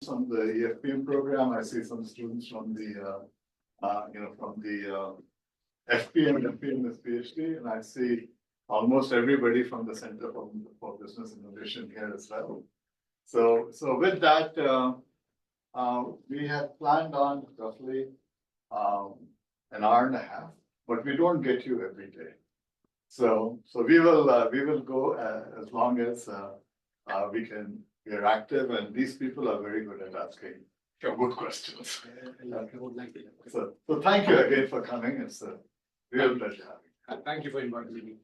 from the EFPM program. I see some students from the, FPM. FPM is PhD, and I see almost everybody from the Center for Business Innovation here as well. So with that, we had planned on roughly an hour and a half, but we don't get you every day. So we will go as long as we are active, and these people are very good at asking good questions. So thank you again for coming. It's a real pleasure having you. Thank you for inviting me.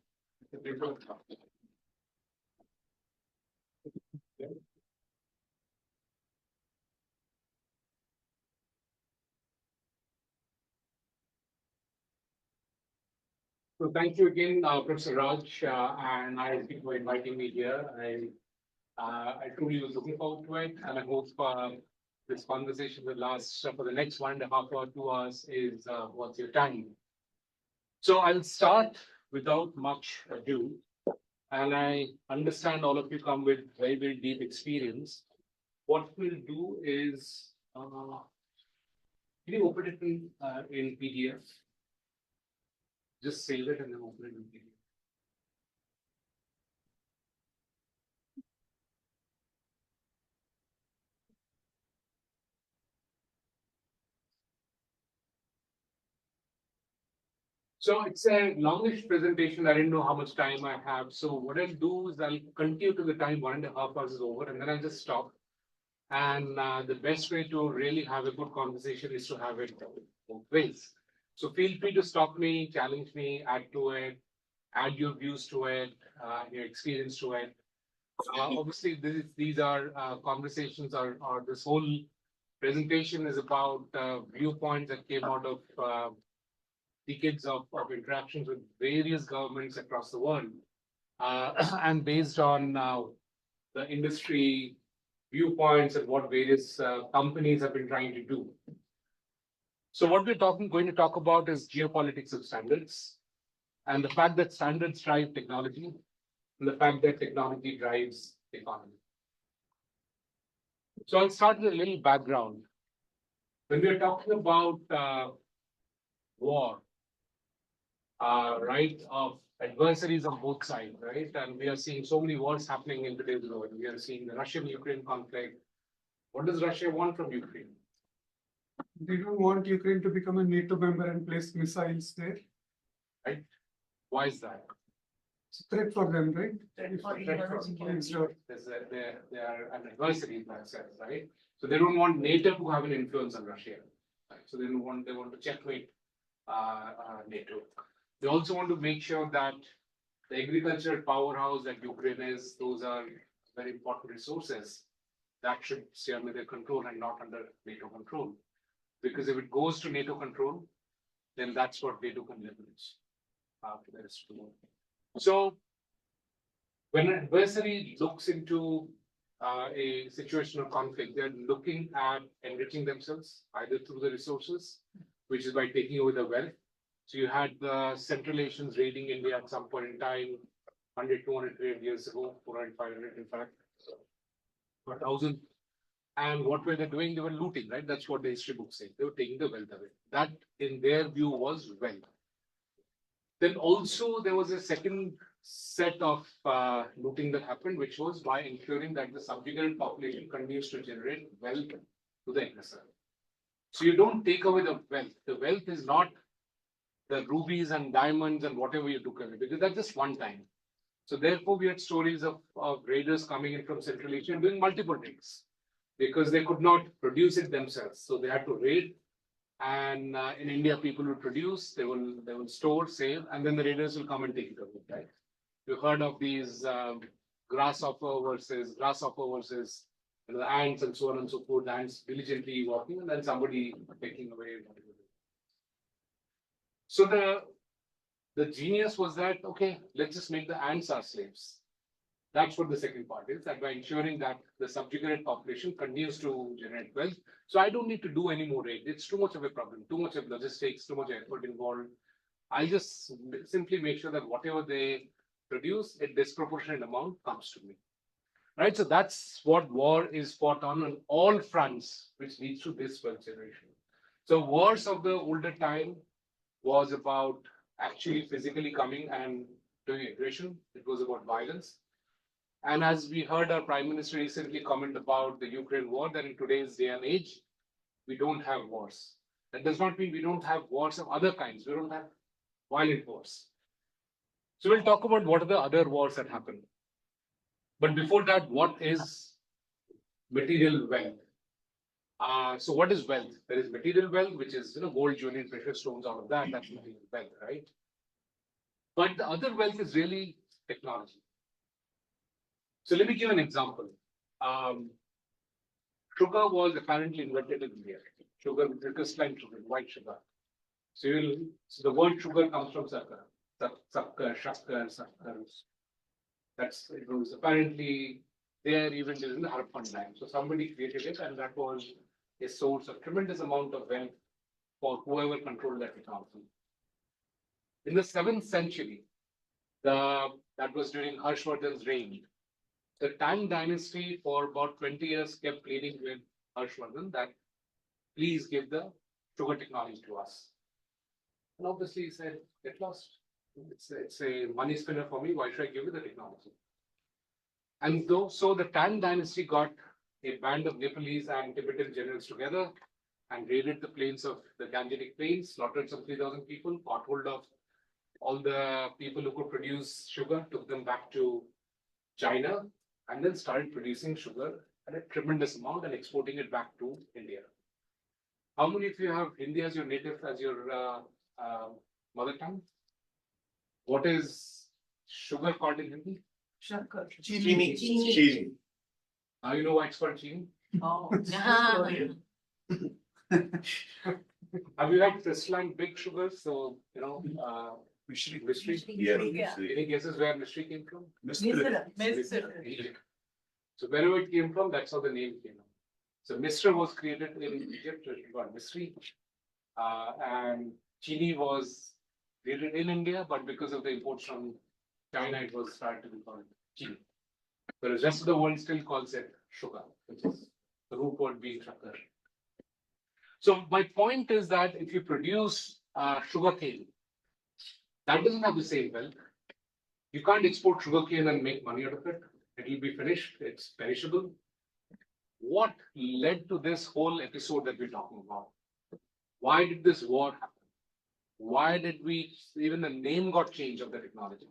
So thank you again, Professor Raj and ISB for inviting me here. I truly was looking forward to it, and I hope this conversation will last for the next 1.5 or 2 hours is worth your time. So I'll start without much ado, and I understand all of you come with very, very deep experience. What we'll do is, can you open it in PDF? Just save it and then open it in PDF. So it's a longish presentation. I didn't know how much time I have. So what I'll do is I'll continue to the time 1.5 hours is over, and then I'll just stop. And the best way to really have a good conversation is to have it both ways. So feel free to stop me, challenge me, add to it, add your views to it, your experience to it. Obviously, these are conversations, or this whole presentation is about viewpoints that came out of decades of interactions with various governments across the world, and based on the industry viewpoints and what various companies have been trying to do. So what we're going to talk about is geopolitics of standards, and the fact that standards drive technology, and the fact that technology drives the economy. So I'll start with a little background. When we're talking about war, right, of adversaries on both sides, right? And we are seeing so many wars happening in today's world. We are seeing the Russian-Ukraine conflict. What does Russia want from Ukraine? They don't want Ukraine to become a NATO member and place missiles there. Right? Why is that? It's a threat for them, right? They are an adversary in that sense, right? So they don't want NATO to have an influence on Russia. Right? So they want to checkmate NATO. They also want to make sure that the agricultural powerhouse that Ukraine is, those are very important resources that should stay under their control and not under NATO control. Because if it goes to NATO control, then that's what NATO can leverage for the rest of the world. So when an adversary looks into a situation of conflict, they're looking at enriching themselves either through the resources, which is by taking over the wealth. So you had the Central Asians raiding India at some point in time, 100, 200, 300 years ago, 400, 500, in fact, 1,000. And what were they doing? They were looting, right? That's what the history books say. They were taking the wealth away. That, in their view, was wealth. Then also there was a second set of looting that happened, which was by ensuring that the subjugated population continues to generate wealth to the aggressor. So you don't take away the wealth. The wealth is not the rubies and diamonds and whatever you took away, because that's just one time. So therefore, we had stories of raiders coming in from Central Asia and doing multiple raids because they could not produce it themselves. So they had to raid. And in India, people will produce, they will store, save, and then the raiders will come and take it away, right? You've heard of these grasshopper versus the ants and so on and so forth, the ants diligently walking and then somebody taking away. So the genius was that, okay, let's just make the ants our slaves. That's what the second part is, that by ensuring that the subjugated population continues to generate wealth. So I don't need to do any more raid. It's too much of a problem, too much of logistics, too much effort involved. I just simply make sure that whatever they produce, a disproportionate amount comes to me. right? So that's what war is fought on all fronts, which leads to this wealth generation. So wars of the older time was about actually physically coming and doing aggression. It was about violence. And as we heard our Prime Minister recently comment about the Ukraine war, that in today's day and age, we don't have wars. That does not mean we don't have wars of other kinds. We don't have violent wars. So we'll talk about what are the other wars that happen. But before that, what is material wealth? So what is wealth? There is material wealth, which is gold, jewelry, and precious stones. Out of that, that's material wealth, right? But the other wealth is really technology. So let me give an example. Sugar was apparently invented in India. Sugar, crystalline sugar, white sugar. So, the word sugar comes from sakar. Sakkar, shakkar, sakkar. It was apparently there even during the Harappan time. So somebody created it, and that was a source of tremendous amount of wealth for whoever controlled that technology. In the 7th century, that was during Harshvardhan's reign. The Tang dynasty for about 20 years kept pleading with Harshvardhan that please give the sugar technology to us. And obviously he said, get lost. It's a money spinner for me. Why should I give you the technology? And so the Tang dynasty got a band of Nepalese and Tibetan generals together and raided the plains of the Gangetic Plains, slaughtered some 3,000 people, got hold of all the people who could produce sugar, took them back to China, and then started producing sugar at a tremendous amount and exporting it back to India. How many of you have Hindi as your native, as your mother tongue? What is sugar called in Hindi? Shankar. Chini. Now you know why it's called chini. Oh. Have you had crystalline big sugars? So, Mystery. Yeah. Any guesses where mystery came from? Misra. Egypt. So wherever it came from, that's how the name came. So Misra was created in Egypt, which we got mystery. And chini was created in India, but because of the imports from China, it was started to be called chini. But the rest of the world still calls it sugar, which is the root word being shakkar. So my point is that if you produce sugarcane, that doesn't have the same wealth. You can't export sugarcane and make money out of it. It will be finished. It's perishable. What led to this whole episode that we're talking about? Why did this war happen? Why did even the name got changed of the technology?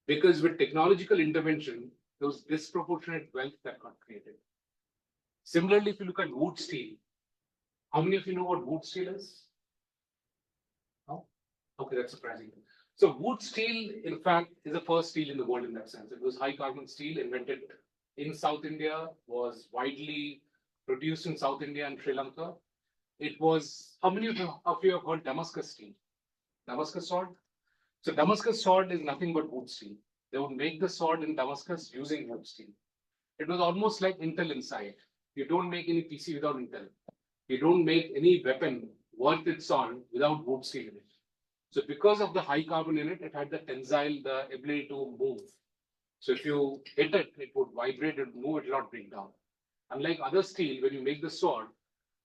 Because with technological intervention, there was disproportionate wealth that got created. Similarly, if you look at wood steel, how many of you know what wood steel is? No? Okay, that's surprising. So wood steel, in fact, is the first steel in the world in that sense. It was high carbon steel invented in South India, was widely produced in South India and Sri Lanka. It was, how many of you have heard Damascus steel? Damascus sword? So Damascus sword is nothing but wood steel. They would make the sword in Damascus using wood steel. It was almost like Intel inside. You don't make any PC without Intel. You don't make any weapon worth its salt without wood steel in it. So because of the high carbon in it, it had the tensile, the ability to move. So if you hit it, it would vibrate, it would move, it will not break down. Unlike other steel, when you make the sword,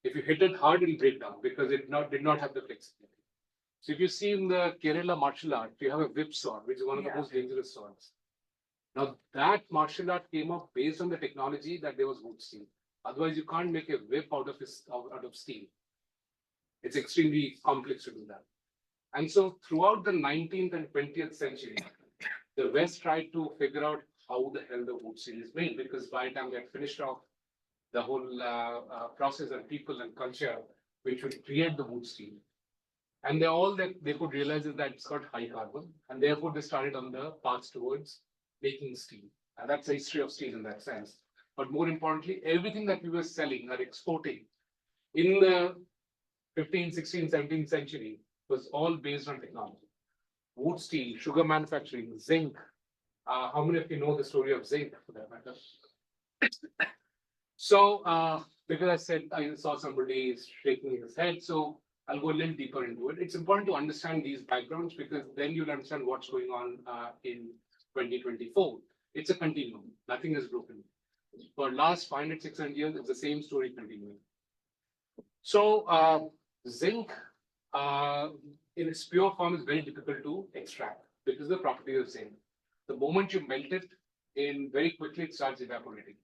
if you hit it hard, it will break down because it did not have the flexibility. So if you see in the Kerala martial art, you have a whip sword, which is one of the most dangerous swords. Now that martial art came up based on the technology that there was wood steel. Otherwise, you can't make a whip out of steel. It's extremely complex to do that. And so throughout the 19th and 20th century, the West tried to figure out how the hell the wood steel is made, because by the time they had finished off the whole process and people and culture which would create the wood steel. And all that they could realize is that it's got high carbon, and therefore they started on the path towards making steel. And that's the history of steel in that sense. But more importantly, everything that we were selling or exporting in the 15th, 16th, 17th century was all based on technology. Wood steel, sugar manufacturing, zinc. How many of you know the story of zinc for that matter? So, because I saw somebody shaking his head, so I'll go a little deeper into it. It's important to understand these backgrounds because then you'll understand what's going on in 2024. It's a continuum. Nothing is broken. For last 500, 600 years, it's the same story continuing. So zinc in its pure form is very difficult to extract because of the property of zinc. The moment you melt it, in very quickly it starts evaporating.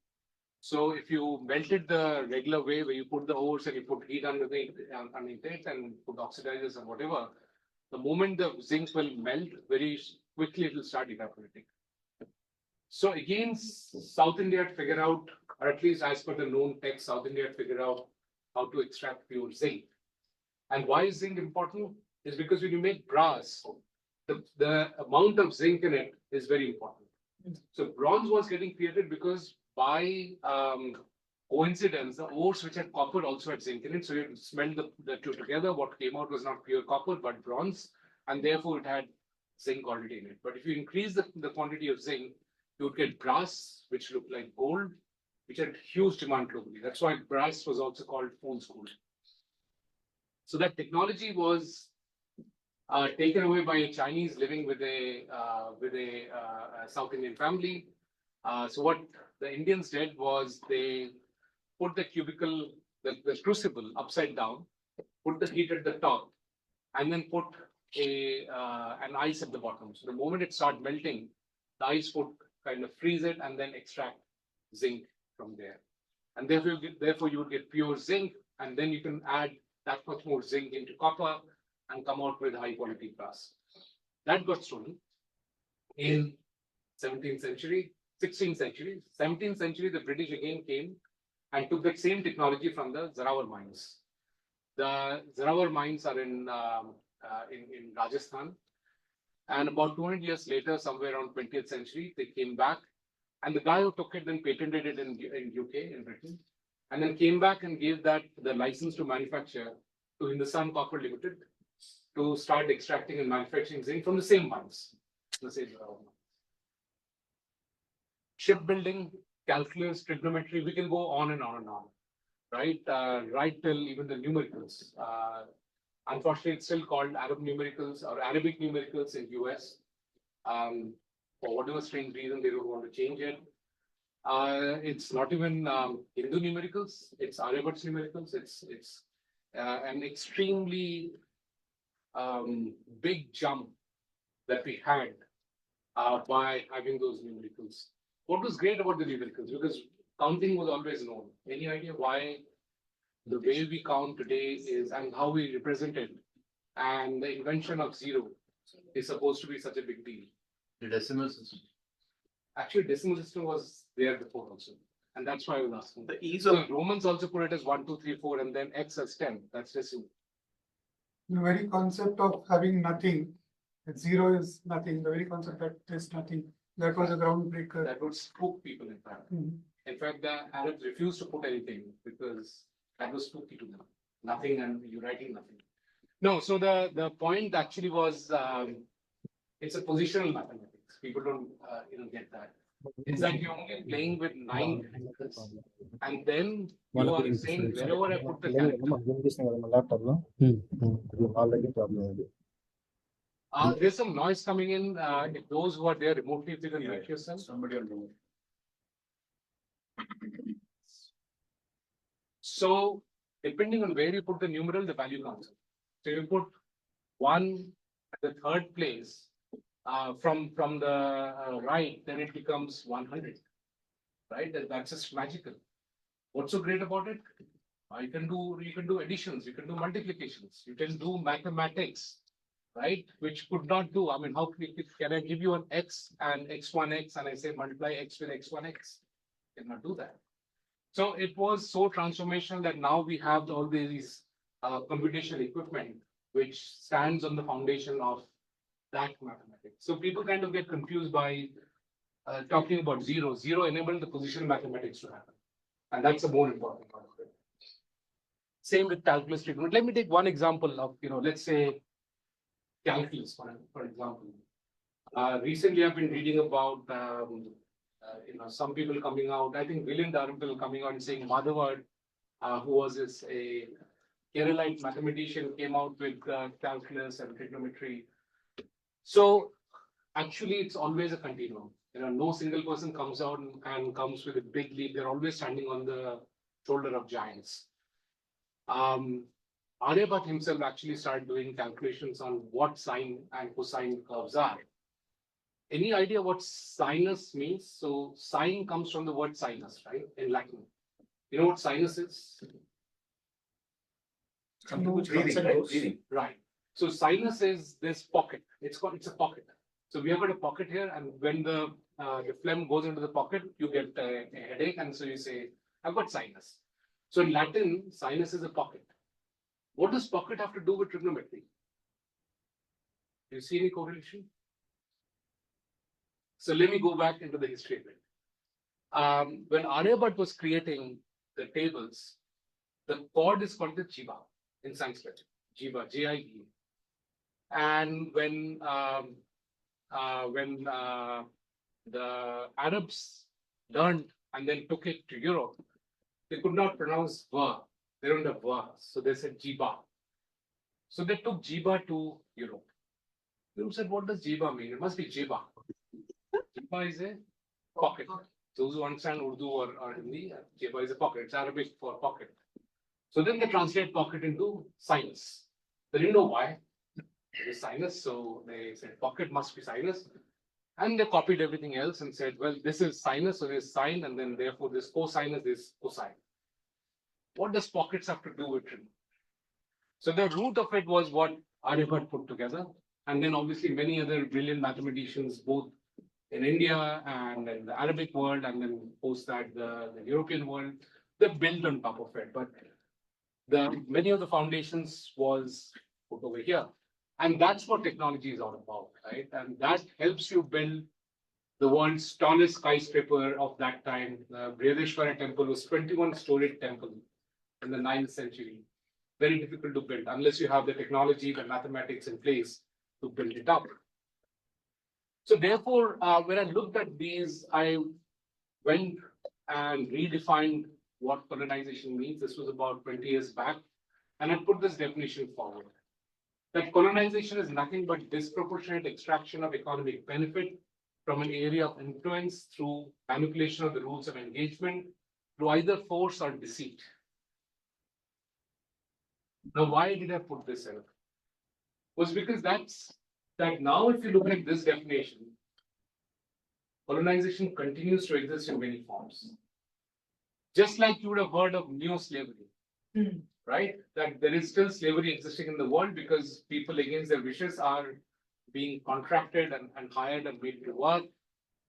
So if you melt it the regular way, where you put the ores and you put heat underneath it and put oxidizers and whatever, the moment the zinc will melt, very quickly it will start evaporating. So again, South India had figured out, or at least as per the known text, South India had figured out how to extract pure zinc. And why is zinc important? Is because when you make brass, the amount of zinc in it is very important. So bronze was getting created because by coincidence, the ores which had copper also had zinc in it. So you smelt the two together. What came out was not pure copper, but bronze, and therefore it had zinc already in it. But if you increase the quantity of zinc, you would get brass, which looked like gold, which had huge demand globally. That's why brass was also called fool's gold. So that technology was taken away by a Chinese living with a South Indian family. So what the Indians did was they put the cubicle, the crucible upside down, put the heat at the top, and then put an ice at the bottom. So the moment it started melting, the ice would kind of freeze it and then extract zinc from there. And therefore you would get pure zinc, and then you can add that much more zinc into copper and come out with high quality brass. That got stolen in 17th century, 16th century. 17th century, the British again came and took that same technology from the Zarawar mines. The Zarawar mines are in Rajasthan. And about 200 years later, somewhere around 20th century, they came back. And the guy who took it then patented it in UK, in Britain, and then came back and gave that the license to manufacture to Hindustan Copper Limited to start extracting and manufacturing zinc from the same mines. The same shipbuilding, calculus, trigonometry, we can go on and on and on, right? Right till even the numericals. Unfortunately, it's still called Arab numericals or Arabic numericals in US. For whatever strange reason, they don't want to change it. It's not even Hindu numericals, it's Aryabhat's numericals. It's an extremely big jump that we had by having those numericals. What was great about the numericals? Because counting was always known. Any idea why the way we count today is and how we represent it, and the invention of zero is supposed to be such a big deal? The decimal system. Actually, decimal system was there before also, and that's why I was asking. The ease So of Romans also put it as 1, 2, 3, 4, and then X as 10. That's decimal. The very concept of having nothing, that zero is nothing, the very concept that is nothing, that was a groundbreaker. That would spook people, in fact. Mhm. In fact, the Arabs refused to put anything because that was spooky to them. Nothing, and you're writing nothing. No, so the point actually was it's a positional mathematics. People don't get that. It's that you're only playing with 9 characters, and then you are saying wherever I put the character. There's some noise coming in. If those who are there remotely, if you can mute yourself. somebody on remote. So depending on where you put the numeral, the value comes in. So you put 1 at the third place from the right, then it becomes 100, right? That's just magical. What's so great about it? You can do additions, you can do multiplications, you can do mathematics, right? Which could not do. I mean, how can I give you an x and x1x and I say multiply x with x1x? Cannot do that. So it was so transformational that now we have all these computational equipment which stands on the foundation of that mathematics. So people kind of get confused by talking about zero. Zero enabled the position mathematics to happen, and that's the more important part of it. Same with calculus treatment. Let me take one example of let's say calculus for example. Recently, I've been reading about some people coming out. I think William Dalrymple coming out and saying Madhavad, who was a Keralite mathematician, came out with calculus and trigonometry. So actually, it's always a continuum. No single person comes out and comes with a big leap. They're always standing on the shoulder of giants. Aryabhat himself actually started doing calculations on what sine and cosine curves are. Any idea what sinus means? So sine comes from the word sinus, right? In Latin. You know what sinus is? Breathing. Right. So sinus is this pocket. It's a pocket. So we have got a pocket here, and when the phlegm goes into the pocket, you get a headache, and so you say, "I've got sinus." So in Latin, sinus is a pocket. What does pocket have to do with trigonometry? Do you see any correlation? So let me go back into the history of it. When Aryabhat was creating the tables, the chord is called the jiva in Sanskrit. Jiva, J-I-V. And when the Arabs learned and then took it to Europe, they could not pronounce va. They don't have va, so they said jiba. So they took jiba to Europe. Europe said, "What does jiba mean? It must be jiba." Jiba is a pocket. Those who understand Urdu or Hindi, jiba is a pocket. It's Arabic for pocket. So then they translate pocket into sinus. They didn't know why. It is sinus, so they said pocket must be sinus. And they copied everything else and said, well, this is sinus, so there's sine, and then therefore this cosinus is cosine. What does pockets have to do with it? So the root of it was what Aryabhat put together. And then obviously many other brilliant mathematicians, both in India and in the Arabic world, and then post that the European world, they built on top of it. But many of the foundations was put over here. And that's what technology is all about, right? And that helps you build the world's tallest skyscraper of that time. The Brihadeshwara temple was 21-story temple in the 9th century. Very difficult to build unless you have the technology, the mathematics in place to build it up. So therefore, when I looked at these, I went and redefined what colonization means. This was about 20 years back. And I put this definition forward. That colonization is nothing but disproportionate extraction of economic benefit from an area of influence through manipulation of the rules of engagement through either force or deceit. Now, why did I put this in? Was because that now if you look at this definition, colonization continues to exist in many forms. Just like you would have heard of neo-slavery. Right? That there is still slavery existing in the world because people against their wishes are being contracted and hired and made to work,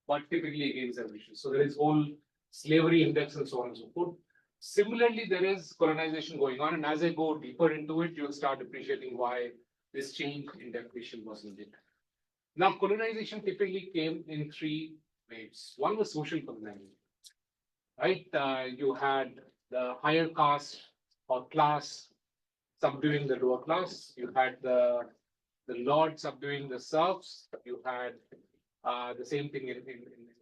but typically against their wishes. So there is whole slavery index and so on and so forth. Similarly, there is colonization going on. And as I go deeper into it, you'll start appreciating why this change in definition was needed. Now, colonization typically came in 3 waves. One was social colonization, right? You had the higher caste or class subduing the lower class. You had the lord subduing the serfs. You had the same thing in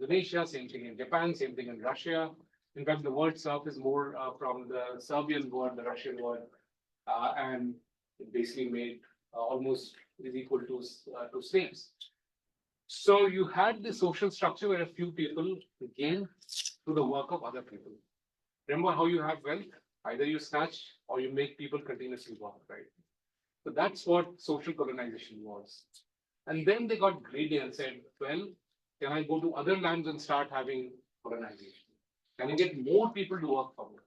Indonesia, same thing in Japan, same thing in Russia. In fact, the word serf is more from the Serbian word, the Russian word, and it basically made almost is equal to slaves. So you had the social structure where a few people gain through the work of other people. Remember how you have wealth? Either you snatch or you make people continuously work, right? So that's what social colonization was. And then they got greedy and said, well, can I go to other lands and start having colonization? Can I get more people to work for me?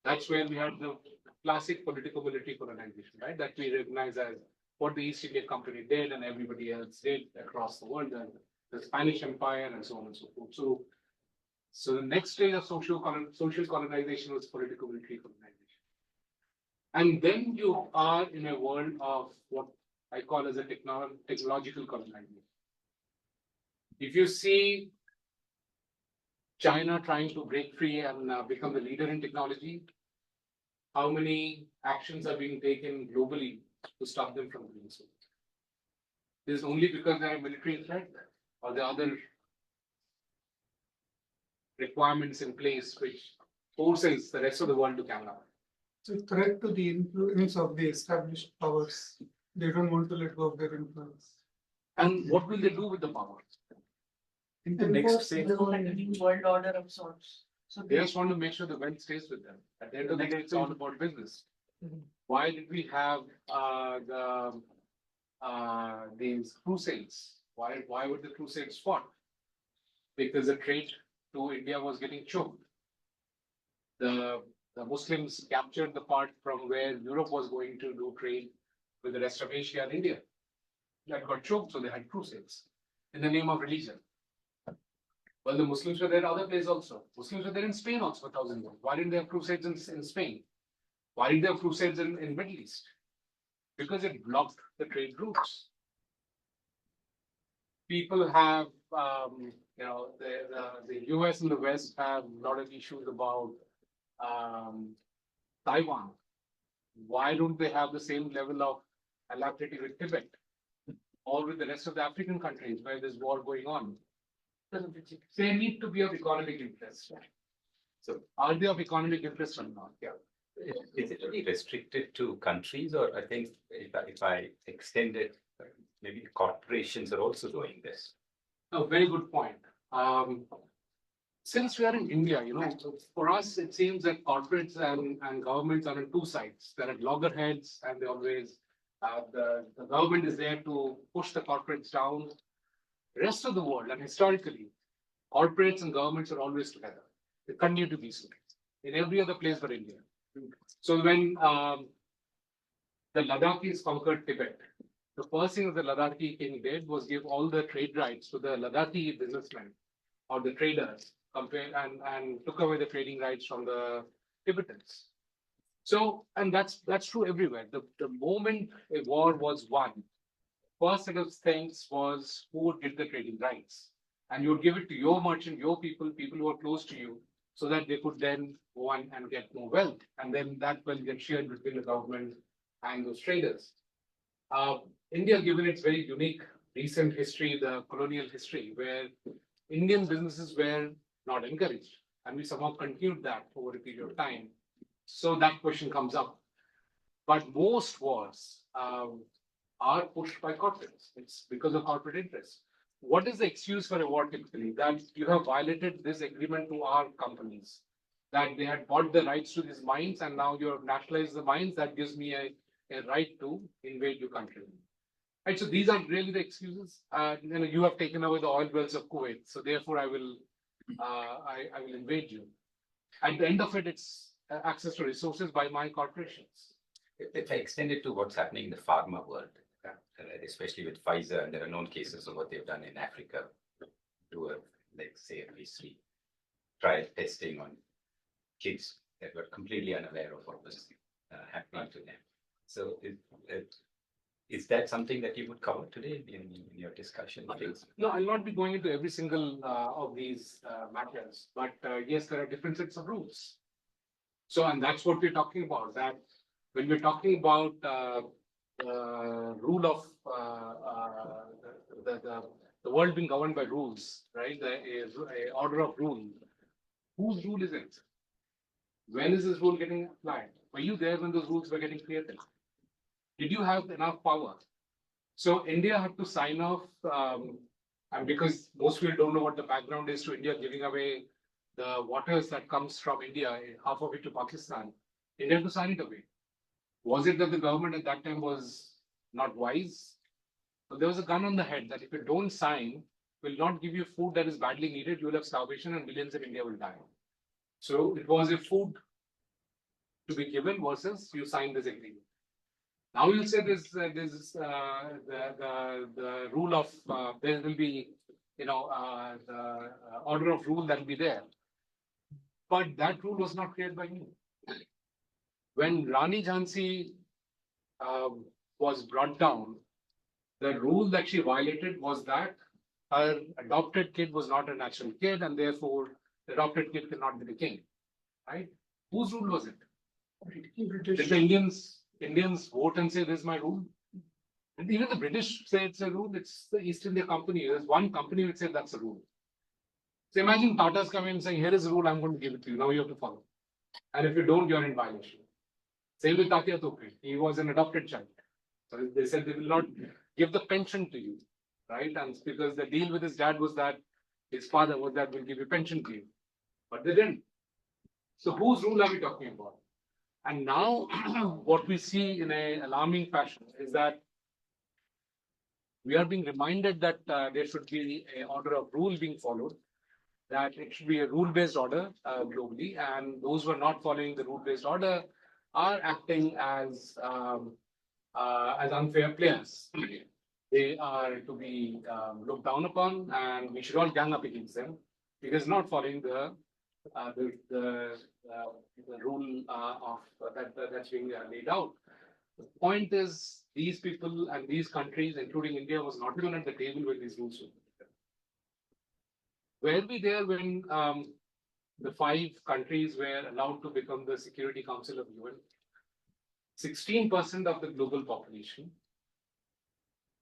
That's where we had the classic political military colonization, right? That we recognize as what the East India Company did and everybody else did across the world, and the Spanish Empire and so on and so forth. So the next stage of social colonization was political military colonization. And then you are in a world of what I call as a technological colonization. If you see China trying to break free and become the leader in technology, how many actions are being taken globally to stop them from doing so? Is only because they are a military threat, or the other requirements in place which forces the rest of the world to catch up? It's a threat to the influence of the established powers. They don't want to let go of their influence. And what will they do with the power? In the next phase, Like a new world order of sorts. So They just want to make sure the wealth stays with them. At the end of the day, it's all about business. Mhm. Why did we have these crusades? Why were the crusades fought? Because the trade to India was getting choked. The Muslims captured the part from where Europe was going to do trade with the rest of Asia and India. That got choked, so they had crusades in the name of religion. Well, the Muslims were there other places also. Muslims were there in Spain also for thousands of years. Why didn't they have crusades in Spain? Why did they have crusades in Middle East? Because it blocked the trade routes. People have, the US and the West have a lot of issues about Taiwan. Why don't they have the same level of alacrity with Tibet or with the rest of the African countries where there's war going on? They need to be of economic interest. So are they of economic interest or not? Yeah. is it really restricted to countries, or I think if I extend it, maybe corporations are also doing this? A very good point. Since we are in India, for us, it seems that corporates and governments are on two sides. There are loggerheads, and they always, the government is there to push the corporates down. Rest of the world, and historically, corporates and governments are always together. They continue to be so in every other place but India. So when the Ladakhis conquered Tibet, the first thing that the Ladakhi king did was give all the trade rights to the Ladakhi businessmen or the traders, and took away the trading rights from the Tibetans. So, and that's true everywhere. The moment a war was won, first set of things was who would get the trading rights. And you would give it to your merchant, your people who are close to you, so that they could then go on and get more wealth. And then that wealth gets shared between the government and those traders. India, given its very unique recent history, the colonial history, where Indian businesses were not encouraged, and we somehow continued that over a period of time. So that question comes up. But most wars are pushed by corporates. It's because of corporate interests. What is the excuse for a war typically? That you have violated this agreement to our companies, that they had bought the rights to these mines and now you have nationalized the mines, that gives me a right to invade your country. Right, so these are really the excuses. You have taken away the oil wells of Kuwait, so therefore I will invade you. At the end of it, it's access to resources by my corporations. If I extend it to what's happening in the pharma world, especially with Pfizer, and there are known cases of what they've done in Africa, to like say a phase 3 trial testing on kids that were completely unaware of what was happening to them. So is that something that you would cover today in your discussion? No, I'll not be going into every single of these matters, but yes, there are different sets of rules. So, and that's what we're talking about, that when we're talking about rule of the world being governed by rules, right? A order of rule. Whose rule is it? When is this rule getting applied? Were you there when those rules were getting created? Did you have enough power? So India had to sign off, and because most people don't know what the background is to India giving away the waters that comes from India, half of it to Pakistan, India had to sign it away. Was it that the government at that time was not wise? So there was a gun on the head that if you don't sign, will not give you food that is badly needed, you will have starvation and millions in India will die. So it was a food to be given versus you sign this agreement. Now you'll say this the rule of there will be the order of rule that will be there, but that rule was not created by me. When Rani Jhansi was brought down, the rule that she violated was that her adopted kid was not a natural kid, and therefore the adopted kid cannot be the king. Right? Whose rule was it? Did the Indians vote and say this is my rule? And even the British say it's a rule. It's the East India Company. There's one company which said that's a rule. So imagine Tata's coming and saying, here is the rule, I'm going to give it to you. Now you have to follow. And if you don't, you're in violation. Same with Tatya Tope. He was an adopted child. So they said they will not give the pension to you. Right? And because the deal with his dad was that His father was that will give you pension to you, but they didn't. So whose rule are we talking about? And now what we see in an alarming fashion is that we are being reminded that there should be an order of rule being followed, that it should be a rule-based order globally, and those who are not following the rule-based order are acting as unfair players. They are to be looked down upon, and we should all gang up against them because not following the rule that's being laid out. The point is, these people and these countries, including India, was not even at the table when these rules were made. Were we there when the 5 countries were allowed to become the Security Council of UN? 16% of the global population.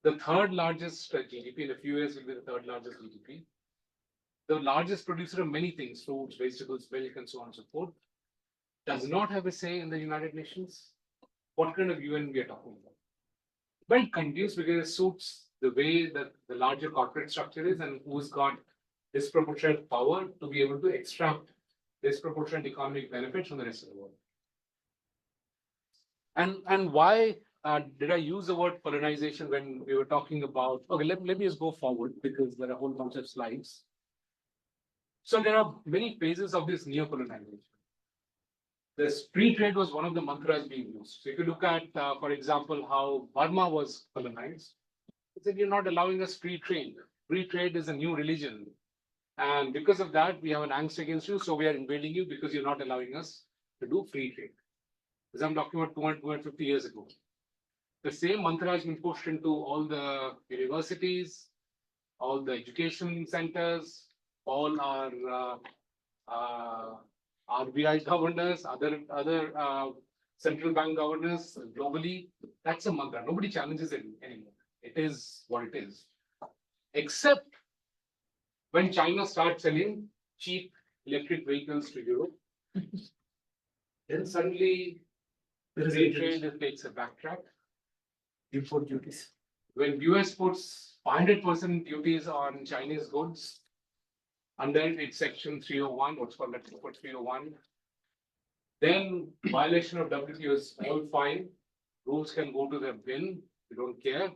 The 3rd largest GDP, in a few years will be the 3rd largest GDP. The largest producer of many things, fruits, vegetables, milk, and so on and so forth, does not have a say in the United Nations. What kind of UN we are talking about? But it continues because it suits the way that the larger corporate structure is and who's got disproportionate power to be able to extract disproportionate economic benefits from the rest of the world. And why did I use the word colonization when we were talking about, okay, let me just go forward because there are a whole bunch of slides. So there are many phases of this neo-colonization. The free trade was one of the mantras being used. So if you look at, for example, how Burma was colonized, it said you're not allowing us free trade. Free trade is a new religion. And because of that, we have an angst against you. So we are invading you because you're not allowing us to do free trade. Because I'm talking about 250 years ago. The same mantra has been pushed into all the universities, all the education centers, all our RBI governors, other central bank governors globally. That's a mantra. Nobody challenges it anymore. It is what it is. Except when China starts selling cheap electric vehicles to Europe, then suddenly free trade takes a backtrack. Import duties. When US puts 500% duties on Chinese goods under its section 301, what's called the 301, then violation of WTO is all fine. Rules can go to the bin. We don't care.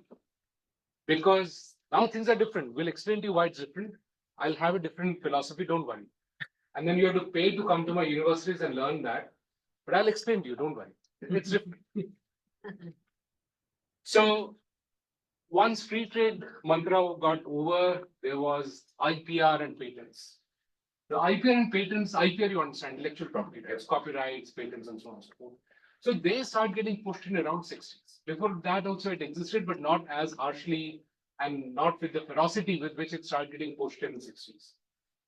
Because now things are different. We'll explain to you why it's different. I'll have a different philosophy, don't worry. And then you have to pay to come to my universities and learn that. But I'll explain to you, don't worry. It's different. So once free trade mantra got over, there was IPR and patents. The IPR and patents, IPR you understand, intellectual property rights, copyrights, patents, and so on and so forth. So they start getting pushed in around 60s. Before that also it existed, but not as harshly and not with the ferocity with which it started getting pushed in the 60s.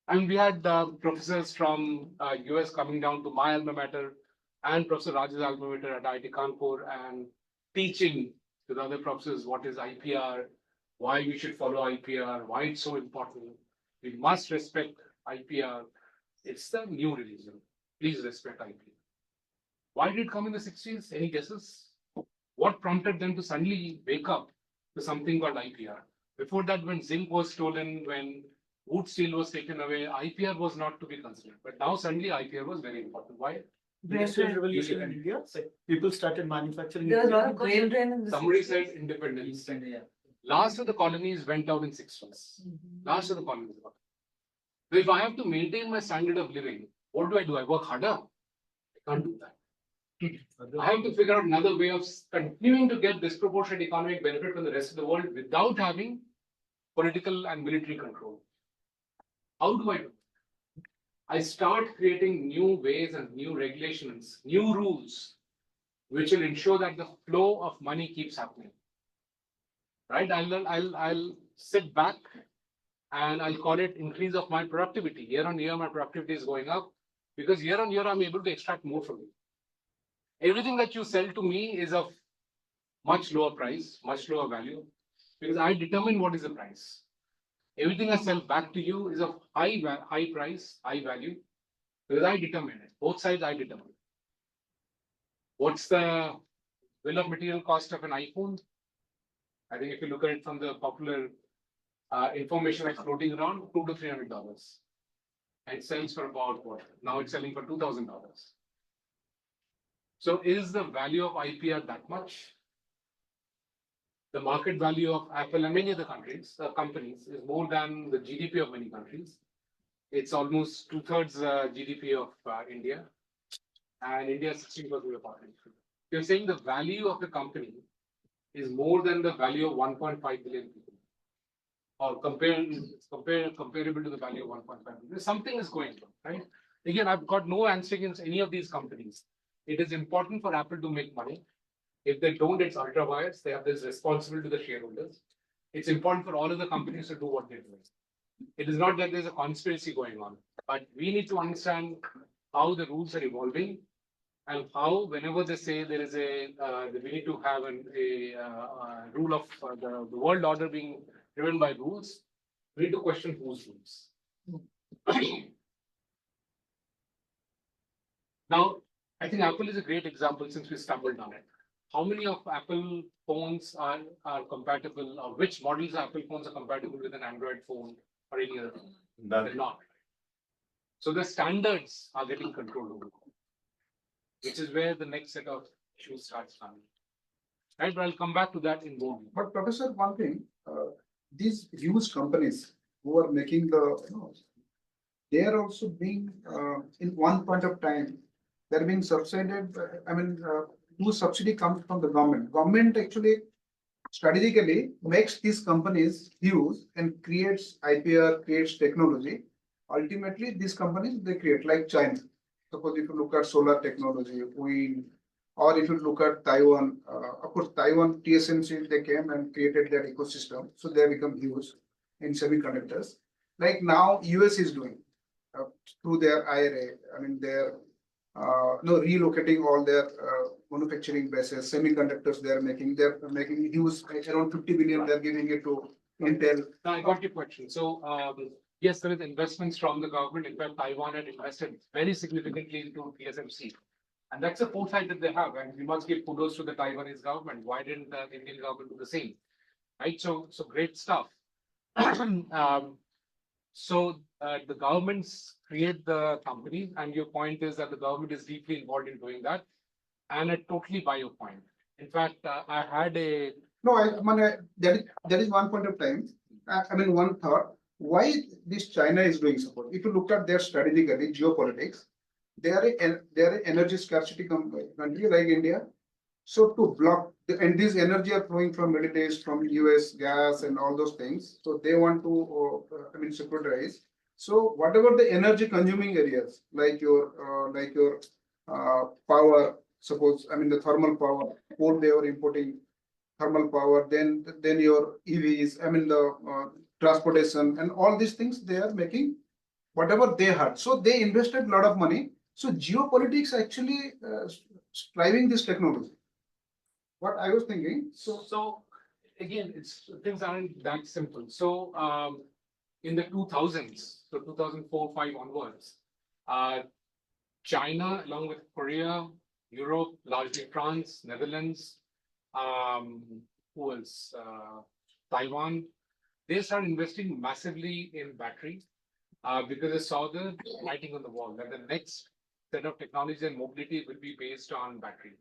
And we had professors from US coming down to my alma mater and Professor Raj's alma mater at IIT Kanpur and teaching to the other professors what is IPR, why we should follow IPR, why it's so important. We must respect IPR. It's the new religion. Please respect IPR. Why did it come in the 60s? Any guesses? What prompted them to suddenly wake up to something called IPR? Before that, when zinc was stolen, when wood steel was taken away, IPR was not to be considered. But now suddenly IPR was very important. Why? Industrial revolution in India, so people started manufacturing. There was a lot of brain drain in the Somebody 60s. said independence. Yeah. Last of the colonies went out in 60s. Last of the colonies. So if I have to maintain my standard of living, what do? I work harder? I can't do that. I have to figure out another way of continuing to get disproportionate economic benefit from the rest of the world without having political and military control. How do I do? I start creating new ways and new regulations, new rules, which will ensure that the flow of money keeps happening. Right? I'll sit back and I'll call it increase of my productivity. Year on year, my productivity is going up because year on year, I'm able to extract more from you. Everything that you sell to me is of much lower price, much lower value, because I determine what is the price. Everything I sell back to you is of high price, high value, because I determine it. Both sides I determine. What's the bill of material cost of an iPhone? I think if you look at it from the popular information that's floating around $200 to $300. And it sells for about what? Now it's selling for $2,000. So is the value of IPR that much? The market value of Apple and many other countries, companies is more than the GDP of many countries. It's almost 2/3 GDP of India, and India is 16% of the population. You're saying the value of the company is more than the value of 1.5 billion people, or comparable to the value of 1.5 billion. Something is going on, right? Again, I've got no answer against any of these companies. It is important for Apple to make money. If they don't, it's ultra wires. They have this responsibility to the shareholders. It's important for all of the companies to do what they're doing. It is not that there's a conspiracy going on, but we need to understand how the rules are evolving and how, whenever they say there is we need to have a rule of the world order being driven by rules, we need to question whose rules. Now, I think Apple is a great example since we stumbled on it. How many of Apple phones are compatible, or which models of Apple phones are compatible with an Android phone or any other phone? They're not. So the standards are getting controlled over, which is where the next set of issues starts coming. Right, but I'll come back to that in more. But Professor, one thing, these huge companies who are making they are also being, in one point of time, they're being subsidized. No subsidy comes from the government. Government actually strategically makes these companies huge and creates IPR, creates technology. Ultimately, these companies they create, like China. Suppose if you look at solar technology, wind, or if you look at Taiwan, of course, Taiwan TSMC, they came and created their ecosystem. So they become huge in semiconductors. Like now, US is doing through their IRA, they're relocating all their manufacturing bases, semiconductors they're making huge, around 50 billion, they're giving it to Intel. Now, I got your question. So, yes, there is investments from the government. In fact, Taiwan had invested very significantly into TSMC. And that's a foresight that they have. And we must give kudos to the Taiwanese government. Why didn't the Indian government do the same? Right? So great stuff. The governments create the company, and your point is that the government is deeply involved in doing that. And I totally buy your point. In fact, I had a That is one point of time. One thought. Why this China is doing support? If you look at their strategically geopolitics, they are an energy scarcity country like India. So to block, and this energy are flowing from Middle East, from US gas and all those things. So they want to, securitize. So whatever the energy consuming areas, like your power, suppose, the thermal power, coal they are importing thermal power, then your EVs, the transportation and all these things they are making whatever they had. So they invested a lot of money. So geopolitics actually driving this technology. What I was thinking. So again, things aren't that simple. So in the 2000s, so 2004-5 onwards, China, along with Korea, Europe, largely France, Netherlands, who else? Taiwan, they started investing massively in battery because they saw the writing on the wall that the next set of technology and mobility will be based on battery.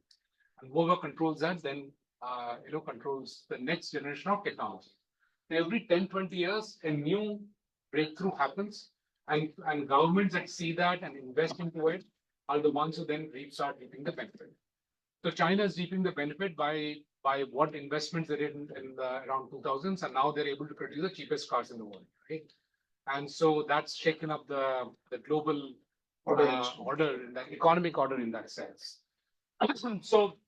And whoever controls that then controls the next generation of technology. Every 10-20 years, a new breakthrough happens, and governments that see that and invest into it are the ones who then start reaping the benefit. So China is reaping the benefit by what investments they did in the around 2000s, and now they're able to produce the cheapest cars in the world, right? And so that's shaken up the global order, the economic order in that sense. So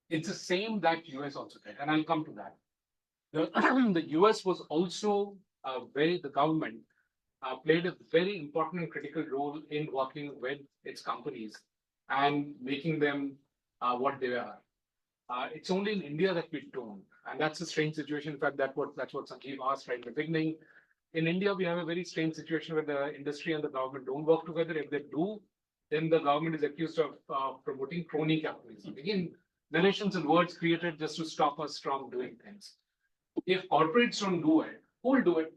it's the same that US also did, and I'll come to that. The US was also the government played a very important and critical role in working with its companies and making them what they are. It's only in India that we don't, and that's a strange situation. In fact, that's what Sanjeev asked right in the beginning. In India, we have a very strange situation where the industry and the government don't work together. If they do, then the government is accused of promoting crony capitalism. Again, narrations and words created just to stop us from doing things. If corporates don't do it, who will do it?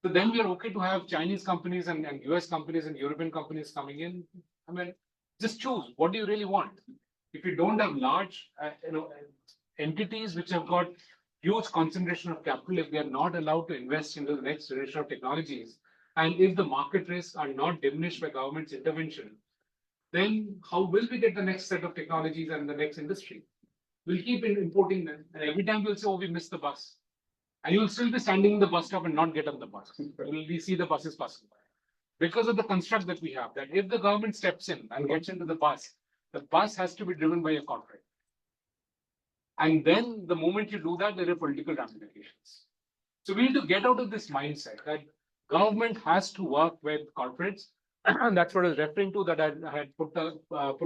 So then we are okay to have Chinese companies and US companies and European companies coming in. I mean, just choose. What do you really want? If you don't have large, entities which have got huge concentration of capital, if they are not allowed to invest into the next generation of technologies, and if the market risks are not diminished by government's intervention, then how will we get the next set of technologies and the next industry? We'll keep importing them, and every time we'll say, oh, we missed the bus. And you'll still be standing in the bus stop and not get on the bus. We see the buses passing by. Because of the construct that we have, that if the government steps in and gets into the bus has to be driven by a corporate. And then the moment you do that, there are political ramifications. So we need to get out of this mindset that government has to work with corporates. And that's what I was referring to, that I had put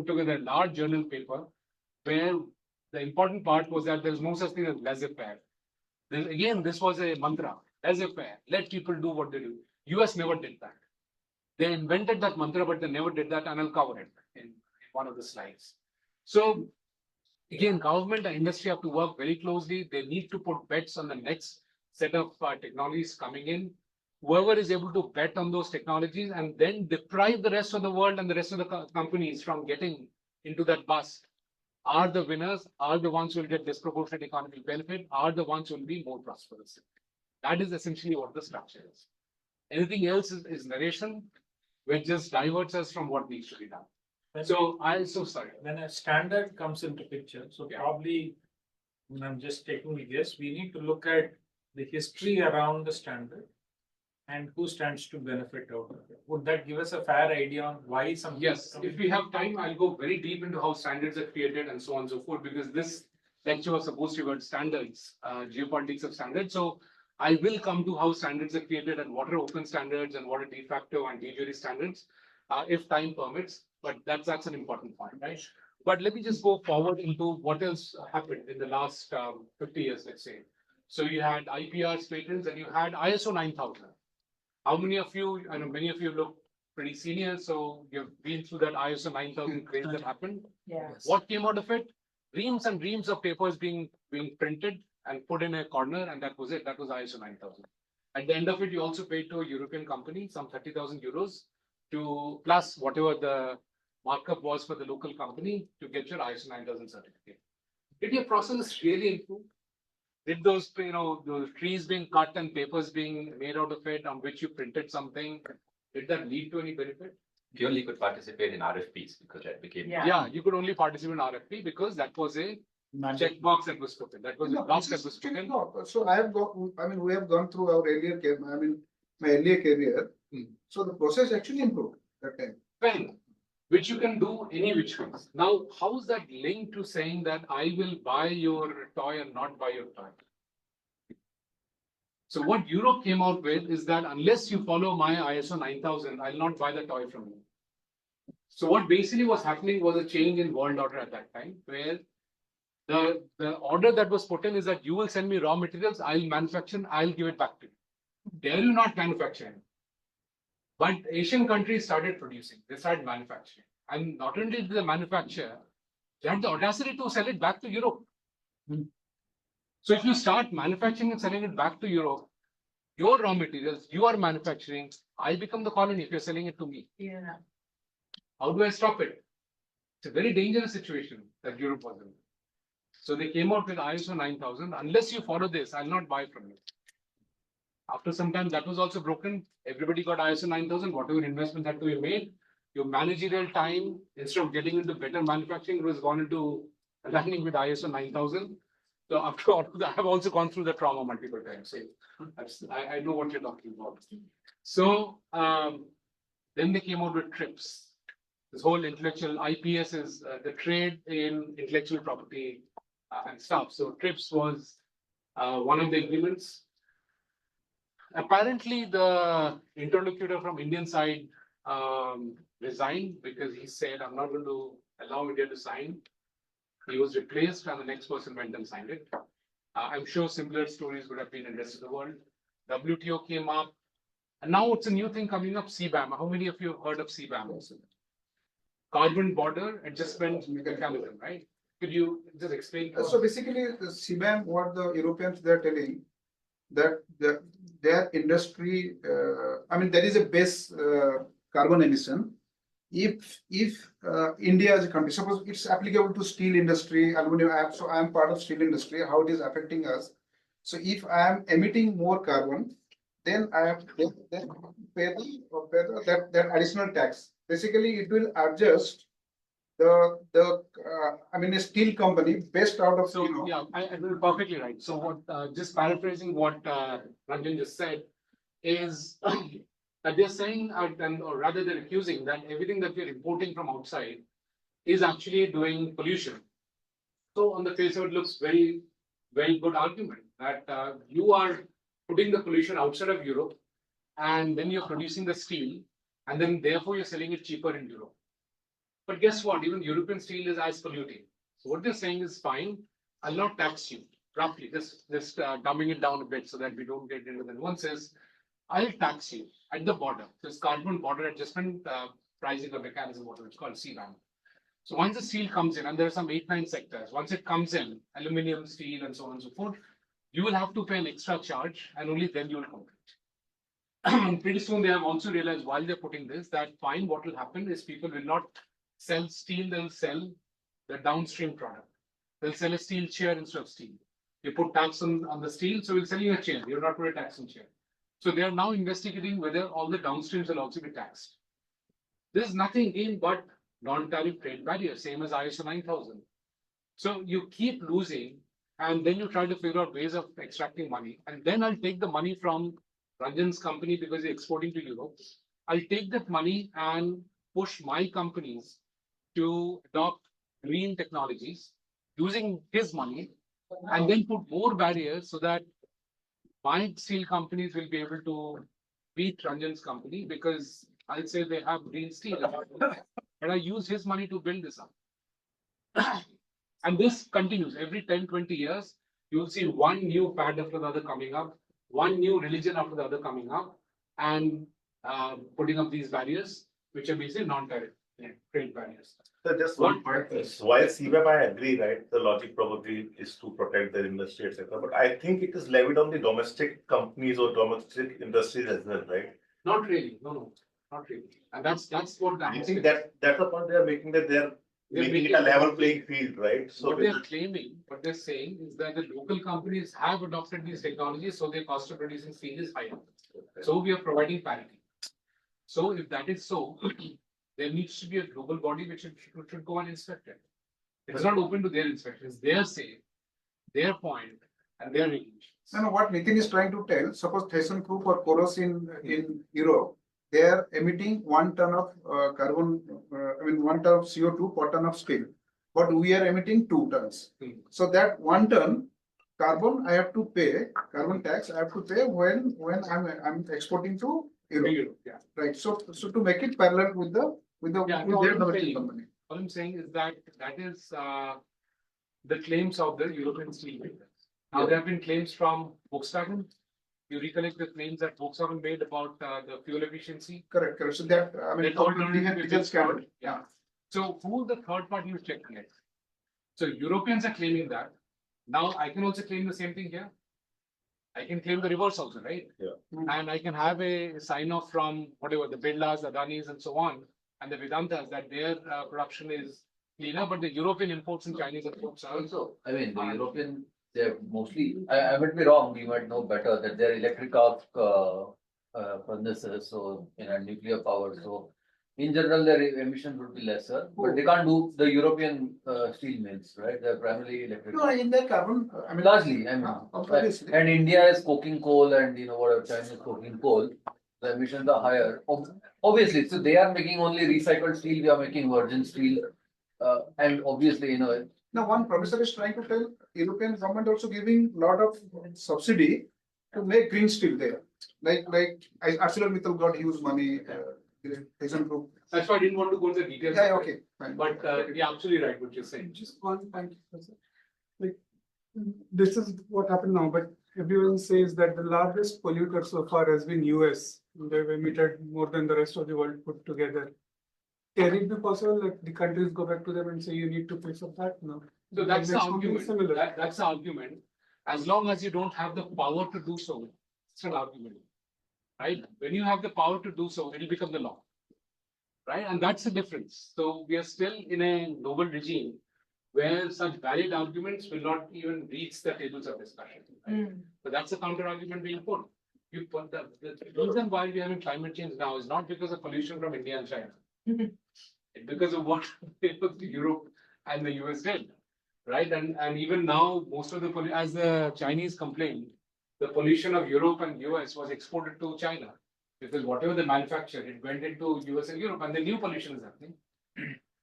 together a large journal paper where the important part was that there's no such thing as laissez-faire. Again, this was a mantra, laissez-faire, let people do what they do. US never did that. They invented that mantra, but they never did that, and I'll cover it in one of the slides. So again, government and industry have to work very closely. They need to put bets on the next set of technologies coming in. Whoever is able to bet on those technologies and then deprive the rest of the world and the rest of the companies from getting into that bus are the winners, are the ones who will get disproportionate economic benefit, are the ones who will be more prosperous. That is essentially what the structure is. Anything else is narration, which just diverts us from what needs to be done. So sorry. When a standard comes into picture, so Yeah. probably, I'm just taking a guess, we need to look at the history around the standard and who stands to benefit out of it. Would that give us a fair idea on why some? Yes, if we have time, I'll go very deep into how standards are created and so on and so forth, because this lecture was supposed to be about standards, geopolitics of standards. So I will come to how standards are created and what are open standards and what are de facto and de jure standards, if time permits. But that's an important point, right? But let me just go forward into what else happened in the last 50 years, let's say. So you had IPR patents and you had ISO 9000. How many of you, I know many of you look pretty senior, so you've been through that ISO 9000 craze that happened. Yeah. What came out of it? Reams and reams of papers being printed and put in a corner, and that was it. That was ISO 9000. At the end of it, you also paid to a European company some 30,000 euros to plus whatever the markup was for the local company to get your ISO 9000 certificate. Did your process really improve? Did those, those trees being cut and papers being made out of it on which you printed something, did that lead to any benefit? You only could participate in RFPs because that became. Yeah. Yeah, you could only participate in RFP because that was a checkbox that was put in. That was a box that was put in. So I have got, we have gone through our earlier, my earlier career. So the process actually improved that time. Pen, which you can do any which ways. Now, how is that linked to saying that I will buy your toy and not buy your toy? So what Europe came out with is that unless you follow my ISO 9000, I'll not buy the toy from you. So what basically was happening was a change in world order at that time, where the order that was put in is that you will send me raw materials, I'll manufacture, I'll give it back to you. Dare you not manufacture? But Asian countries started producing, they started manufacturing. And not only did they manufacture, they had the audacity to sell it back to Europe. So if you start manufacturing and selling it back to Europe, your raw materials, you are manufacturing, I become the colony if you're selling it to me. Yeah. How do I stop it? It's a very dangerous situation that Europe was in. So they came out with ISO 9000. Unless you follow this, I'll not buy from you. After some time, that was also broken. Everybody got ISO 9000. Whatever investment had to be made, your managerial time, instead of getting into better manufacturing, it was gone into aligning with ISO 9000. So after all of that, I've also gone through the trauma multiple times. So I know what you're talking about. So then they came out with TRIPS. This whole intellectual IPS is the trade in intellectual property and stuff. So TRIPS was one of the agreements. Apparently, the interlocutor from Indian side resigned because he said, I'm not going to allow India to sign. He was replaced and the next person went and signed it. I'm sure similar stories would have been in the rest of the world. WTO came up. And now it's a new thing coming up, CBAM. How many of you have heard of CBAM? Carbon Border Adjustment Mechanism, right? Could you just explain? So basically, the CBAM, what the Europeans they are telling, their industry, I mean, there is a base carbon emission. If India as a country, suppose it's applicable to steel industry, aluminum, so I am part of steel industry, how it is affecting us. So if I am emitting more carbon, then I have to then pay that additional tax. Basically, it will adjust I mean, a steel company based out of, So, yeah, you're perfectly right. So what, just paraphrasing what Ranjan just said is that they're saying, or rather they're accusing that everything that we're importing from outside is actually doing pollution. So on the face of it, looks very, very good argument that you are putting the pollution outside of Europe, and then you're producing the steel, and then therefore you're selling it cheaper in Europe. But guess what? Even European steel is as polluting. So what they're saying is fine. I'll not tax you. Roughly, just dumbing it down a bit so that we don't get into the nuances. I'll tax you at the border. This carbon border adjustment pricing a mechanism, what it's called CBAM. So once the steel comes in, and there are some 8-9 sectors, once it comes in, aluminium, steel, and so on and so forth, you will have to pay an extra charge, and only then you will compete. Pretty soon they have also realized while they're putting this, that fine, what will happen is people will not sell steel, they'll sell the downstream product. They'll sell a steel chair instead of steel. You put tax on the steel, so we'll sell you a chair. You're not put a tax on chair. So they are now investigating whether all the downstreams will also be taxed. This is nothing again but non-tariff trade barrier, same as ISO 9000. So you keep losing, and then you try to figure out ways of extracting money. And then I'll take the money from Ranjan's company because he's exporting to Europe. I'll take that money and push my companies to adopt green technologies using his money, and then put more barriers so that my steel companies will be able to beat Ranjan's company because I'll say they have green steel. And I use his money to build this up. And this continues every 10-20 years. You'll see one new fad after the other coming up, one new religion after the other coming up, and putting up these barriers, which are basically non-tariff trade barriers. So just one point is, while CBEP, I agree, right? The logic probably is to protect the industry, etc. But I think it is levied on the domestic companies or domestic industries as well, right? Not really, no, not really. And that's what I think that's the point they are making, that they're making it a level playing field, right? So what they're claiming, what they're saying is that the local companies have adopted these technologies, so their cost of producing steel is higher. So we are providing parity. So if that is so, there needs to be a global body which should go and inspect it. It's not open to their inspection. It's their say, their point, and their regulations. No, what Nitin is trying to tell, suppose ThyssenKrupp or Coros in Europe, they are emitting 1 ton of carbon, 1 ton of CO2 per ton of steel, but we are emitting 2 tons. So that 1 ton carbon I have to pay, carbon tax I have to pay when I'm exporting to Europe. Yeah. Right. So to make it parallel with their domestic company. All I'm saying is that is the claims of the European steel makers. Now there have been claims from Volkswagen. You recollect the claims that Volkswagen made about the fuel efficiency. Correct. So that Yeah. So who the third party is checking it? So Europeans are claiming that. Now I can also claim the same thing here. I can claim the reverse also, right? Yeah. And I can have a sign off from whatever the Birlas, Adanis, and so on, and the Vedantas that their production is cleaner, but the European imports and Chinese imports are also. I mean, the European, they're mostly. I might be wrong. You might know better that they're electric arc furnaces, so nuclear power. So in general, their emissions would be lesser, but they can't do the European steel mills, right? They're primarily electric. No, in their carbon, largely, obviously. and India is coking coal, and whatever China is coking coal, the emissions are higher. Obviously, so they are making only recycled steel. We are making virgin steel, and obviously, Now, one professor is trying to tell European government also giving lot of subsidy to make green steel there. Like ArcelorMittal got huge money. ThyssenKrupp. That's why I didn't want to go into the details. Yeah, okay, fine. But you're absolutely right what you're saying. Just one point, Professor. Like, this is what happened now, but everyone says that the largest polluter so far has been US. They've emitted more than the rest of the world put together. Can it be possible that the countries go back to them and say you need to pay for that? No. So that's the There's something argument. similar. That's the argument. As long as you don't have the power to do so, it's an argument, right? When you have the power to do so, it'll become the law, right? And that's the difference. So we are still in a global regime where such valid arguments will not even reach the tables of discussion. Right? But that's a counter argument being put. You put the reason why we're having climate change now is not because of pollution from India and China. It's because of what Europe and the US did, right? And even now, most of the as the Chinese complained, the pollution of Europe and US was exported to China because whatever they manufactured, it went into US and Europe, and the new pollution is happening.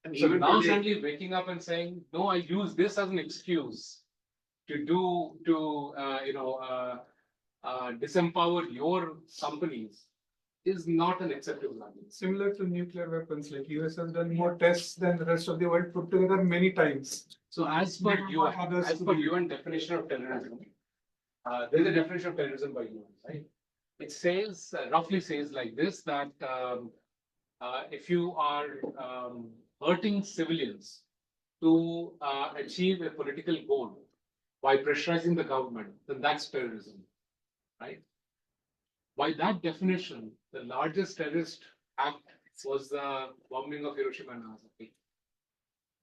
And So even now today- suddenly waking up and saying, no, I use this as an excuse to disempower your companies is not an acceptable argument. Similar to nuclear weapons, like US has done more tests than the rest of the world put together many times. So as per We don't UN, want others as to per be- UN definition of terrorism, there's a definition of terrorism by UN, right? It says, roughly says like this, that if you are hurting civilians to achieve a political goal by pressurizing the government, then that's terrorism, right? By that definition, the largest terrorist act was the bombing of Hiroshima and Nagasaki.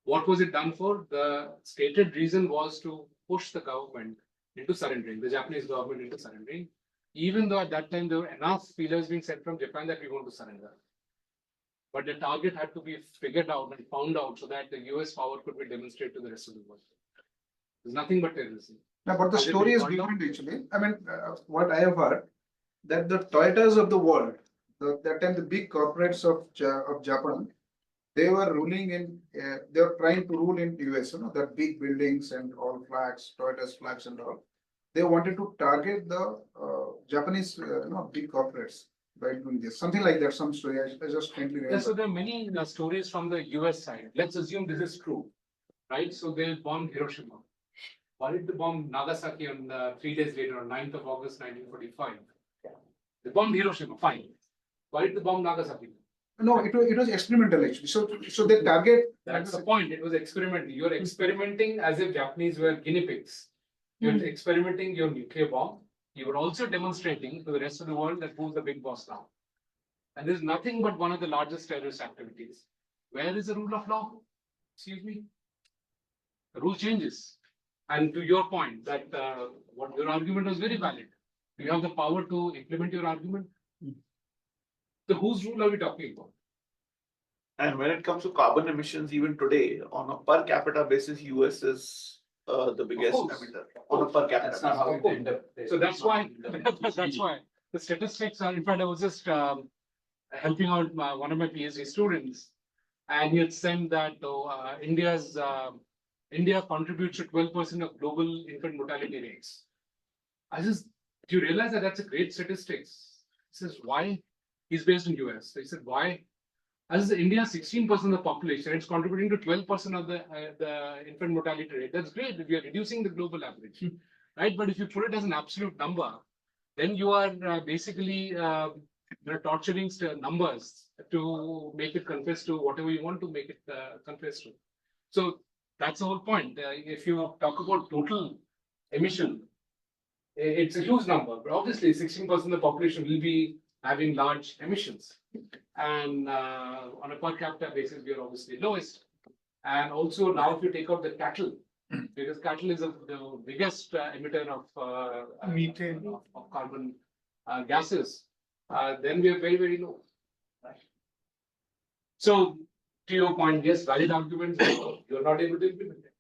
What was it done for? The stated reason was to push the government into surrendering, the Japanese government into surrendering, even though at that time there were enough feelers being sent from Japan that we want to surrender. But the target had to be figured out and found out so that the US power could be demonstrated to the rest of the world. There's nothing but terrorism. No, but the Has it story been is called out? different actually. I mean, what I have heard, that the Toyotas of the world, that time the big corporates of Japan, they were ruling in, they were trying to rule in US, the big buildings and all flags, Toyota's flags and all. They wanted to target the Japanese, big corporates by doing this, something like that, some story, I just can't remember. Yeah, so there are many stories from the US side. Let's assume this is true, right? So they bombed Hiroshima. Why did they bomb Nagasaki on 3 days later, on 9th of August, 1945? They bombed Hiroshima, fine. Why did they bomb Nagasaki? No, it was experimental actually. So they target. That's the point. It was experimental. You're experimenting as if Japanese were guinea pigs. You're experimenting your nuclear bomb. You were also demonstrating to the rest of the world that who's the big boss now. And there's nothing but one of the largest terrorist activities. Where is the rule of law? Excuse me. The rule changes. And to your point that what your argument was very valid. You have the power to implement your argument. So whose rule are we talking about? And when it comes to carbon emissions, even today, on a per capita basis, US is the biggest course. emitter on a per capita. That's not how it course. end up. So that's why the statistics are, in fact, I was just helping out one of my PhD students, and he had said that India contributes to 12% of global infant mortality rates. I says, do you realize that that's a great statistics? He says, why? He's based in US. So he said, why? As India, 16% of the population, it's contributing to 12% of the infant mortality rate. That's great if you're reducing the global average, right? But if you put it as an absolute number, then you are basically torturing numbers to make it confess to whatever you want to make it confess to. So that's the whole point. If you talk about total emission, it's a huge number, but obviously 16% of the population will be having large emissions. And on a per capita basis, we are obviously lowest. And also now if you take out the cattle, because cattle is the biggest emitter of Methane. of carbon gases, then we are very, very low. Right? So to your point, yes, valid arguments, but you're not able to implement it.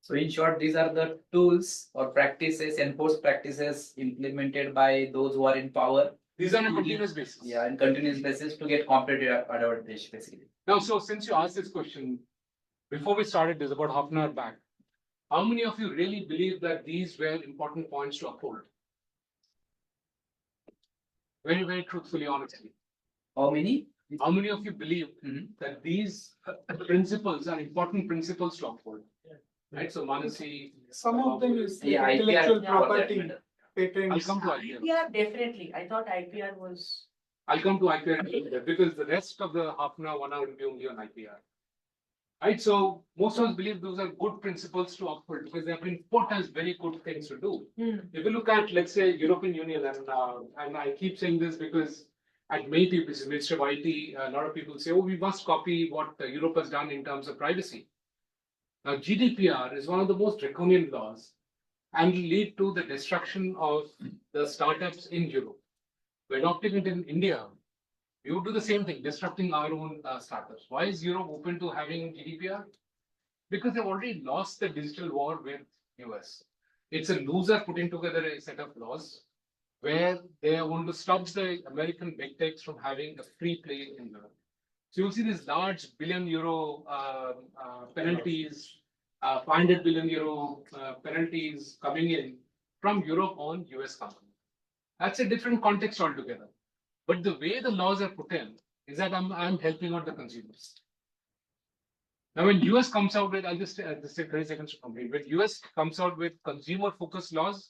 So in short, these are the tools or practices, enforced practices implemented by those who are in power. These are on a continuous basis. Yeah, on continuous basis to get competitive advantage, basically. Now, so since you asked this question, before we started this about half an hour back, how many of you really believe that these were important points to uphold? Very, very truthfully, honestly. How many? How many of you believe that these principles are important principles to uphold? Right, so Manasi. Some of them is Yeah, intellectual IPR, property, for that I'll patents. come to IPR. IPR, definitely. I thought IPR was. I'll come to IPR because the rest of the half an hour, 1 hour will be only on IPR. Right, so most of us believe those are good principles to uphold because they have been put as very good things to do. If you look at, let's say, European Union, and I keep saying this because at many people, Ministry of IT, a lot of people say, oh, we must copy what Europe has done in terms of privacy. Now, GDPR is one of the most draconian laws and will lead to the destruction of the startups in Europe. We're adopting it in India. We would do the same thing, disrupting our own startups. Why is Europe open to having GDPR? Because they've already lost the digital war with US. It's a loser putting together a set of laws where they want to stop the American big techs from having a free play in Europe. So you'll see these large billion-euro penalties, 500 billion euro penalties coming in from Europe on US companies. That's a different context altogether. But the way the laws are put in is that I'm helping out the consumers. Now, when US comes out with, I'll just take 30 seconds to complete. When US comes out with consumer-focused laws,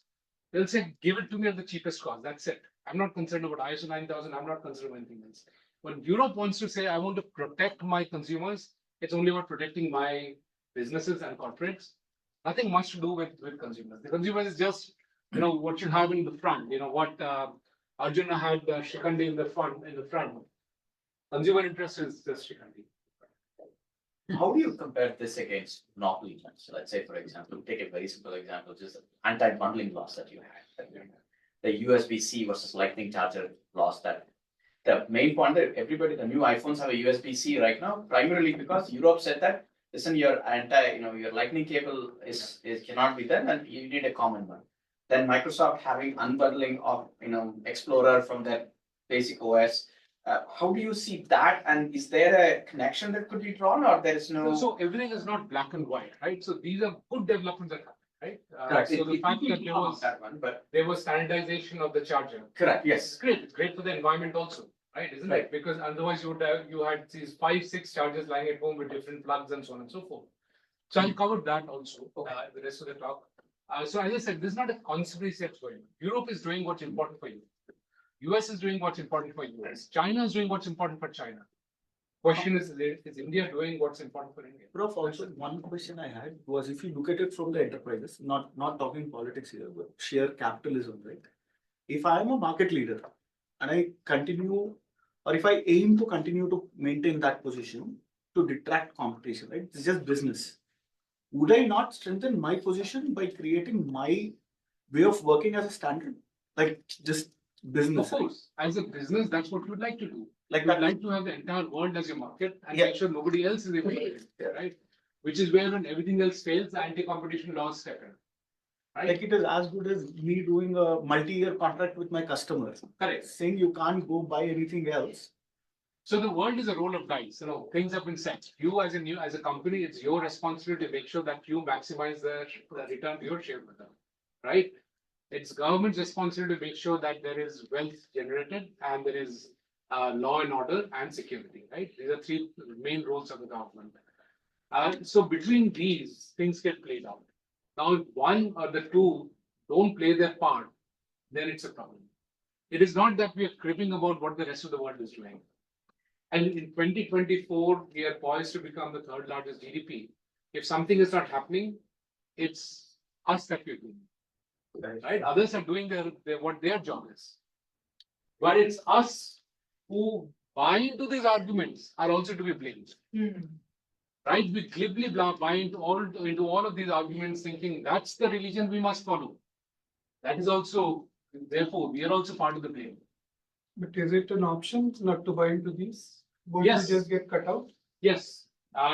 they'll say, give it to me at the cheapest cost. That's it. I'm not concerned about ISO 9000. I'm not concerned about anything else. When Europe wants to say, I want to protect my consumers, it's only about protecting my businesses and corporates. Nothing much to do with consumers. The consumer is just, what you have in the front. What Arjuna had Shikandi in the front. Consumer interest is just Shikandi. How do you compare this against monopoly laws? Let's say, for example, take a very simple example, just anti-bundling laws that you had. The USB-C versus Lightning charger laws that the main point that everybody, the new iPhones have a USB-C right now, primarily because Europe said that, listen, your your Lightning cable is cannot be there and you need a common one. Then Microsoft having unbundling of, Explorer from their basic OS. How do you see that? And is there a connection that could be drawn, or there is no? So everything is not black and white, right? So these are good developments that happen, right? Correct. So the fact that there was standardization of the charger. Correct. Yes. It's great. It's great for the environment also, right? Isn't it? Because otherwise you had these 5-6 chargers lying at home with different plugs and so on and so forth. So I'll cover that also. The rest of the talk. So as I said, this is not a conspiracy that's going on. Europe is doing what's important for you. US is doing what's important for US. China is doing what's important for China. Question is India doing what's important for India? Prof, also one question I had was, if you look at it from the enterprises, not talking politics here, but sheer capitalism, right? If I am a market leader and I continue, or if I aim to continue to maintain that position to detract competition, right? It's just business. Would I not strengthen my position by creating my way of working as a standard? Like just business. Of course, as a business, that's what you would like to do. Like you'd like to have the entire world as your market and make sure nobody else is able to do it, right? Which is where when everything else fails, the anti-competition laws step in. Right? Like it is as good as me doing a multi-year contract with my customers. Correct. Saying you can't go buy anything else. So the world is a roll of dice. Things have been set. You as a company, it's your responsibility to make sure that you maximize the return to your shareholder, right? It's government's responsibility to make sure that there is wealth generated and there is law and order and security, right? These are 3 main roles of the government. So between these, things get played out. Now, if one or the two don't play their part, then it's a problem. It is not that we are cribbing about what the rest of the world is doing. And in 2024, we are poised to become the 3rd largest GDP. If something is not happening, it's us that we're doing. Right? Others are doing what their job is. But it's us who buy into these arguments are also to be blamed. Right? We glibly buy into all of these arguments thinking that's the religion we must follow. That is also, therefore, we are also part of the blame. But is it an option not to buy into these? Won't Yes. we just get cut out? Yes.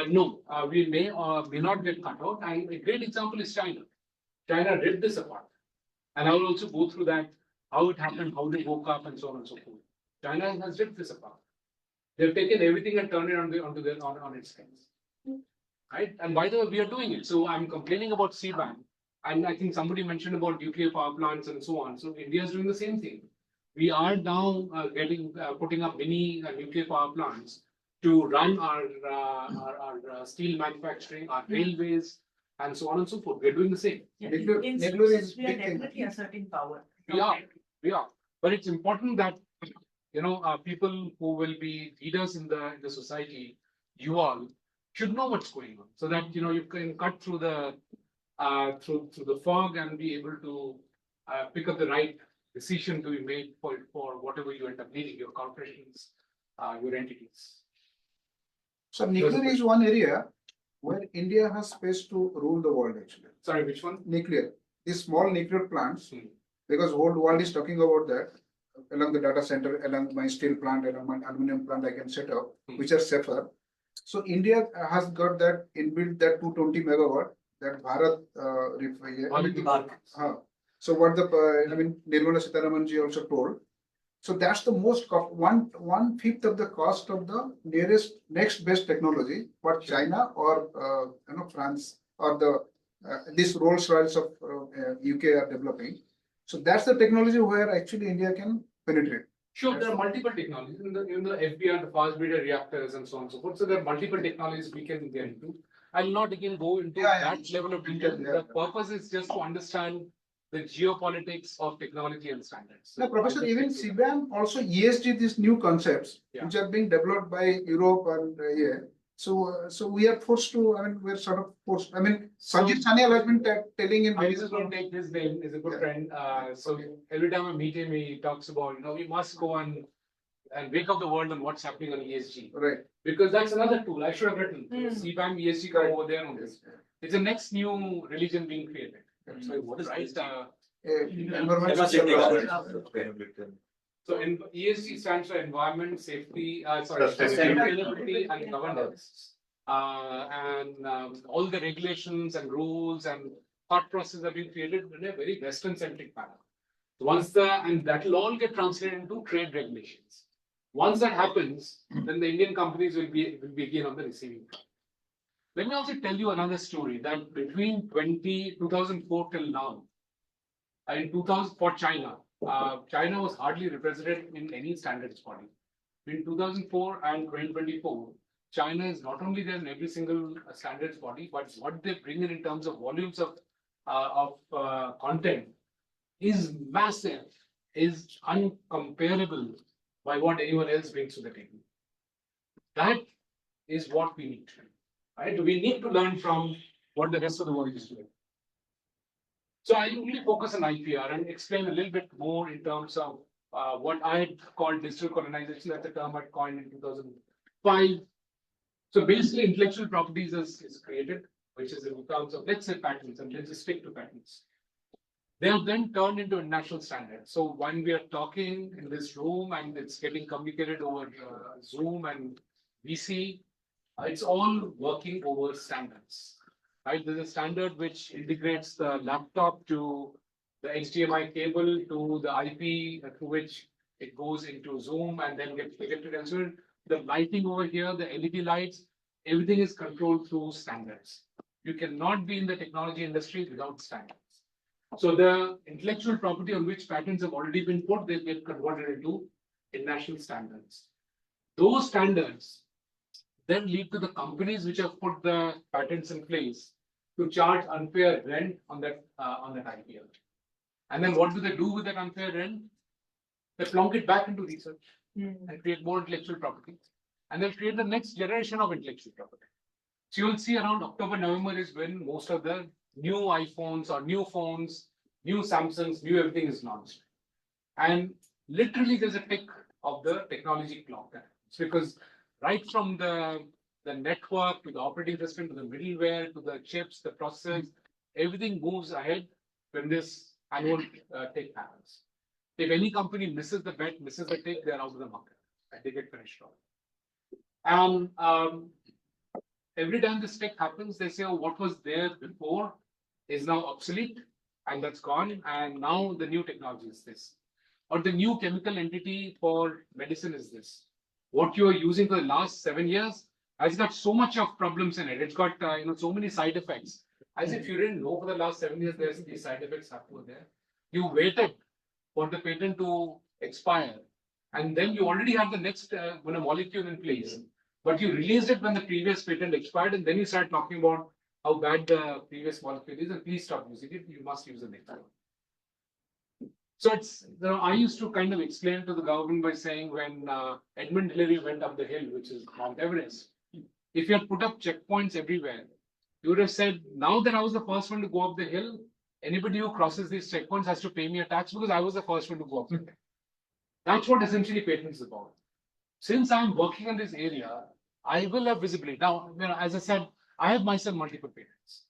No, we may or may not get cut out. And a great example is China. China ripped this apart. And I will also go through that, how it happened, how they woke up, and so on and so forth. China has ripped this apart. They've taken everything and turned it on its heads. Right? And by the way, we are doing it. So I'm complaining about CBAN. And I think somebody mentioned about nuclear power plants and so on. So India is doing the same thing. We are now putting up mini nuclear power plants to run our steel manufacturing, our railways, and so on and so forth. We're doing the same. Yeah, in space, we are definitely asserting power. We are. But it's important that people who will be leaders in the society, you all should know what's going on, so that you can cut through the through the fog and be able to pick up the right decision to be made for whatever you end up needing, your corporations, your entities. So nuclear is one area where India has space to rule the world actually. Sorry, which one? Nuclear, these small nuclear plants, Hmm. because whole world is talking about that. Along the data center, along my steel plant, along my aluminum plant, I can set up, which are safer. So India has got that inbuilt that 220 megawatt that Bharat so what the Nirmala Sitharaman ji also told. So that's the most one fifth of the cost of the next best technology what China or France or the this Rolls Royce of UK are developing. So that's the technology where actually India can penetrate. Sure, there are multiple technologies in the FBR, the fast breeder reactors and so on and so forth. So there are multiple technologies we can get into. I'll not again go into that level of detail. The purpose is just to understand the geopolitics of technology and standards. No, Professor, even CBAM also ESG these new concepts which are being developed by Europe and here. So we are forced to. We're sort of forced. Sanjeev Sanyal has been telling in. I just want to take his name. He's a good friend. So every time I meet him, he talks about we must go and wake up the world on what's happening on ESG. Right. Because that's another tool. I should have written CBAM ESG come over there on this. It's the next new religion being created. So what is So ESG stands for environment, safety, sustainability and governance. All the regulations and rules and thought process have been created in a very Western centric manner. So and that will all get translated into trade regulations. Once that happens, then the Indian companies will be again on the receiving end. Let me also tell you another story that between 2004 till now, in 2000 for China, China was hardly represented in any standards body. In 2004 and 2024, China is not only there in every single standards body, but what they bring in terms of volumes of content is massive, is uncomparable by what anyone else brings to the table. That is what we need. Right? We need to learn from what the rest of the world is doing. So I only focus on IPR and explain a little bit more in terms of what I had called digital colonization. That's a term I coined in 2005. So basically, intellectual properties is created, which is in terms of, let's say, patents, and let's just stick to patents. They are then turned into international standards. So when we are talking in this room and it's getting communicated over Zoom and VC, it's all working over standards. Right? There's a standard which integrates the laptop to the HDMI cable to the IP through which it goes into Zoom and then gets projected elsewhere. The lighting over here, the LED lights, everything is controlled through standards. You cannot be in the technology industry without standards. So the intellectual property on which patents have already been put, they get converted into international standards. Those standards then lead to the companies which have put the patents in place to charge unfair rent on that IPR. And then what do they do with that unfair rent? They plonk it back into research and create more intellectual property. And they'll create the next generation of intellectual property. So you'll see around October, November is when most of the new iPhones or new phones, new Samsungs, new everything is launched. And literally there's a tick of the technology clock. It's because right from the network to the operating system to the middleware to the chips, the processors, everything moves ahead when this annual tick happens. If any company misses the bet, misses the tick, they're out of the market and they get finished off. And every time this tick happens, they say, oh, what was there before is now obsolete and that's gone. And now the new technology is this. Or the new chemical entity for medicine is this. What you are using for the last 7 years has got so much of problems in it. It's got so many side effects. As if you didn't know for the last 7 years there's these side effects happening there. You waited for the patent to expire, and then you already have the next molecule in place. But you released it when the previous patent expired, and then you start talking about how bad the previous molecule is, and please stop using it. You must use the next one. So it's, I used to kind of explain to the government by saying when Edmund Hillary went up the hill, which is Mount Everest, if you had put up checkpoints everywhere, you would have said, now that I was the first one to go up the hill, anybody who crosses these checkpoints has to pay me a tax because I was the first one to go up the hill. That's what essentially patents is about. Since I'm working in this area, I will have visibility. Now, as I said, I have myself multiple patents.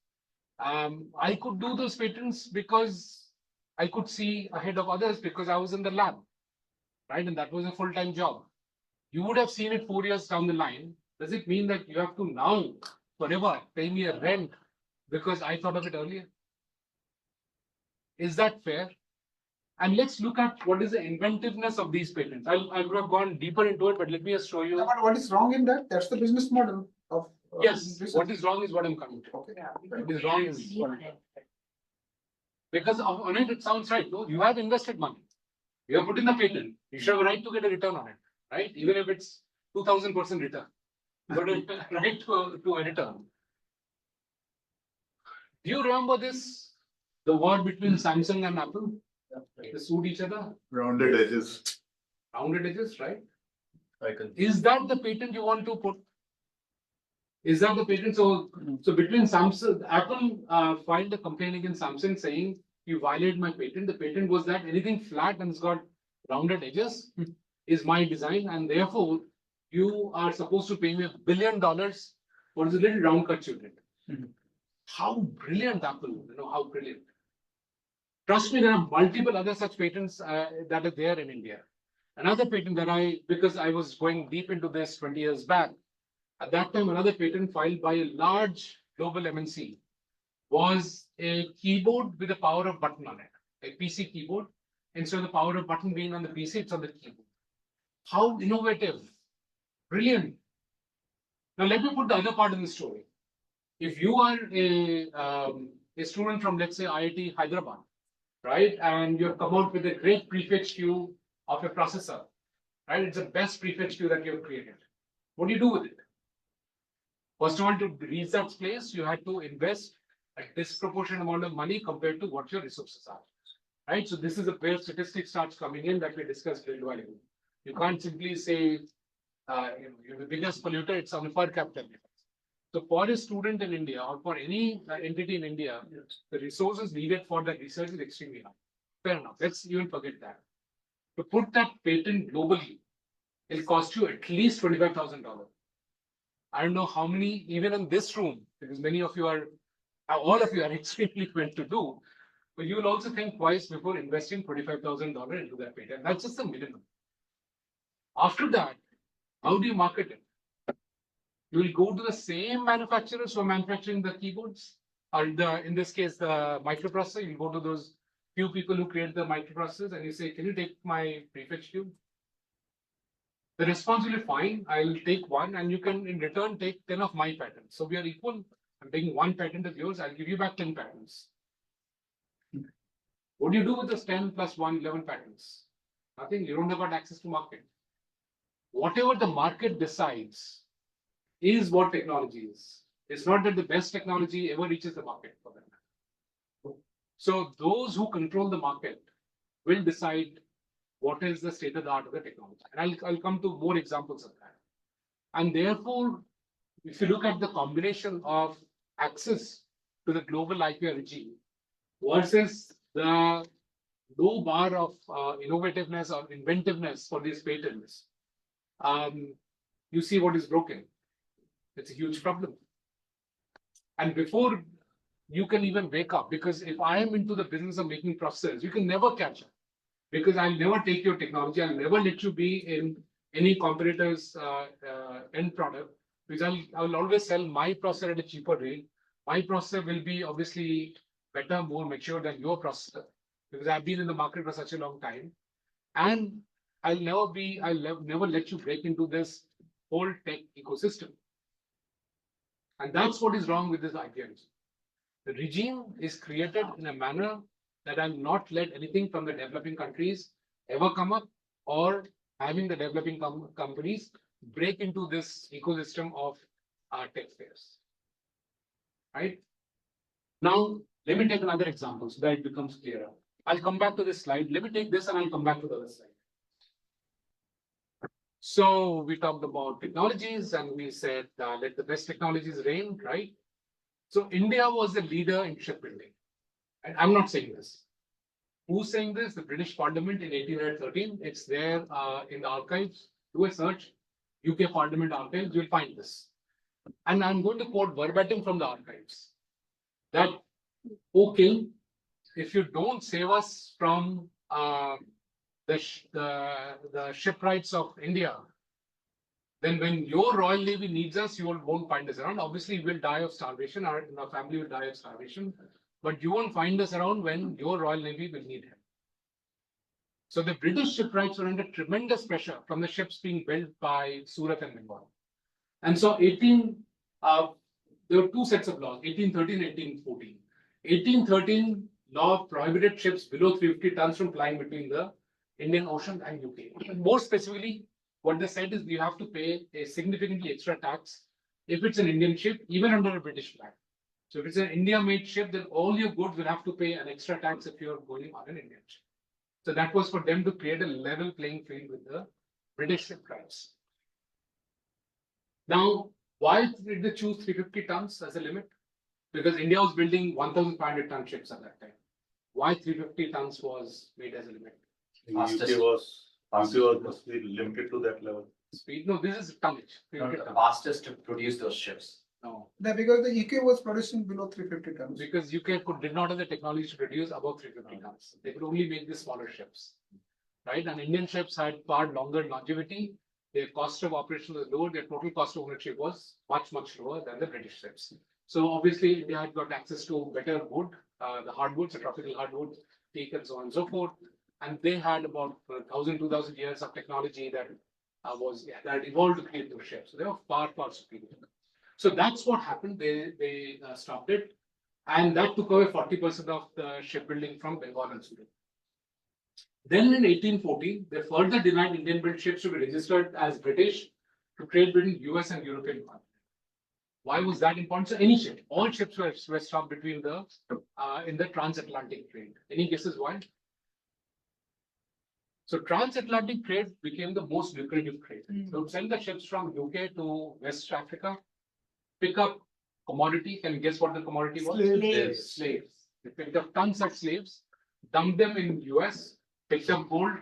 I could do those patents because I could see ahead of others because I was in the lab, right? And that was a full-time job. You would have seen it 4 years down the line. Does it mean that you have to now forever pay me a rent because I thought of it earlier? Is that fair? And let's look at what is the inventiveness of these patents. I would have gone deeper into it, but let me just show you. But what is wrong in that? That's the business model of. Yes, research. what is wrong is what I'm coming to. Okay. What is wrong is what I'm coming to. Because on it sounds right. No, you have invested money. You have put in the patent. You should have a right to get a return on it, right? Even if it's 2000% return. You got a right to a return. Do you remember this? The war between Samsung and Apple? They sued each other. Rounded edges. Rounded edges, right? Is that the patent you want to put? Is that the patent? So between Samsung, Apple filed a complaint against Samsung saying you violated my patent. The patent was that anything flat and it's got rounded edges is my design, and therefore you are supposed to pay me $1 billion for the little round cut you did. How brilliant, Apple! How brilliant. Trust me, there are multiple other such patents that are there in India. Another patent that because I was going deep into this 20 years back, at that time, another patent filed by a large global MNC was a keyboard with the power of button on it, a PC keyboard. Instead of the power of button being on the PC, it's on the keyboard. How innovative, brilliant. Now, let me put the other part in the story. If you are a student from, let's say, IIT Hyderabad, right, and you've come out with a great prefetch queue of a processor, right? It's the best prefetch queue that you've created. What do you do with it? First of all, to reach that place, you had to invest a disproportionate amount of money compared to what your resources are, right? So this is where statistics starts coming in that we discussed a little while ago. You can't simply say, you're the biggest polluter, it's on a per capita basis. So for a student in India or for any entity in India, the resources needed for that research is extremely high. Fair enough. Let's even forget that. To put that patent globally, it'll cost you at least $25,000. I don't know how many, even in this room, because many of you are, all of you are extremely well to do, but you will also think twice before investing $25,000 into that patent. That's just the minimum. After that, how do you market it? You will go to the same manufacturers who are manufacturing the keyboards, or in this case, the microprocessor. You go to those few people who create the microprocessors and you say, can you take my prefetch cube? The response will be fine. I'll take one and you can in return take 10 of my patents. So we are equal. I'm taking one patent of yours. I'll give you back 10 patents. What do you do with those 10 plus 1, 11 patents? Nothing. You don't have got access to market. Whatever the market decides is what technology is. It's not that the best technology ever reaches the market for them. So those who control the market will decide what is the state of the art of the technology. And I'll come to more examples of that. And therefore, if you look at the combination of access to the global IPR regime versus the low bar of innovativeness or inventiveness for these patents, you see what is broken. It's a huge problem. And before you can even wake up, because if I am into the business of making processes, you can never catch up. Because I'll never take your technology, I'll never let you be in any competitor's end product, because I'll always sell my processor at a cheaper rate. My processor will be obviously better, more mature than your processor, because I've been in the market for such a long time. And I'll never let you break into this whole tech ecosystem. And that's what is wrong with this IPR. The regime is created in a manner that I'll not let anything from the developing countries ever come up, or having the developing companies break into this ecosystem of tech fairs. Right? Now, let me take another example so that it becomes clearer. I'll come back to this slide. Let me take this and I'll come back to the other slide. So we talked about technologies and we said let the best technologies reign, right? So India was the leader in shipbuilding. And I'm not saying this. Who's saying this? The British Parliament in 1813. It's there in the archives. Do a search, UK Parliament archives, you'll find this. And I'm going to quote verbatim from the archives that, "O King, if you don't save us from the shipwrights of India, then when your Royal Navy needs us, you won't find us around. Obviously, we'll die of starvation, our family will die of starvation, but you won't find us around when your Royal Navy will need help." So the British shipwrights were under tremendous pressure from the ships being built by Surat and Bengal. And so there were two sets of laws, 1813 and 1814. 1813 law prohibited ships below 350 tons from plying between the Indian Ocean and UK. And more specifically, what they said is you have to pay a significantly extra tax if it's an Indian ship, even under a British flag. So if it's an India-made ship, then all your goods will have to pay an extra tax if you're going on an Indian ship. So that was for them to create a level playing field with the British shipwrights. Now, why did they choose 350 tons as a limit? Because India was building 1,500 ton ships at that time. Why 350 tons was made as a limit? UK was must be limited to that level. Speed? No, this is tonnage. No, the fastest to produce those ships. No, No, because the UK was producing below 350 tons. because UK did not have the technology to produce above 350 tons. They could only make the smaller ships, right? And Indian ships had far longer longevity. Their cost of operation was lower. Their total cost of ownership was much, much lower than the British ships. So obviously, India had got access to better wood, the hardwoods, the tropical hardwoods, teak, and so on and so forth. And they had about 1,000, 2,000 years of technology that that evolved to create those ships. So they were far, far superior. So that's what happened. They stopped it, and that took away 40% of the shipbuilding from Bengal and Surat. Then in 1840, they further denied Indian-built ships to be registered as British to trade between US and European continent. Why was that important? So any ship, all ships were stopped between the in the transatlantic trade. Any guesses why? So transatlantic trade became the most lucrative trade. So send the ships from UK to West Africa, pick up commodity. Can you guess what the commodity was? Slaves. Slaves. They picked up tons of slaves, dumped them in US, picked up gold,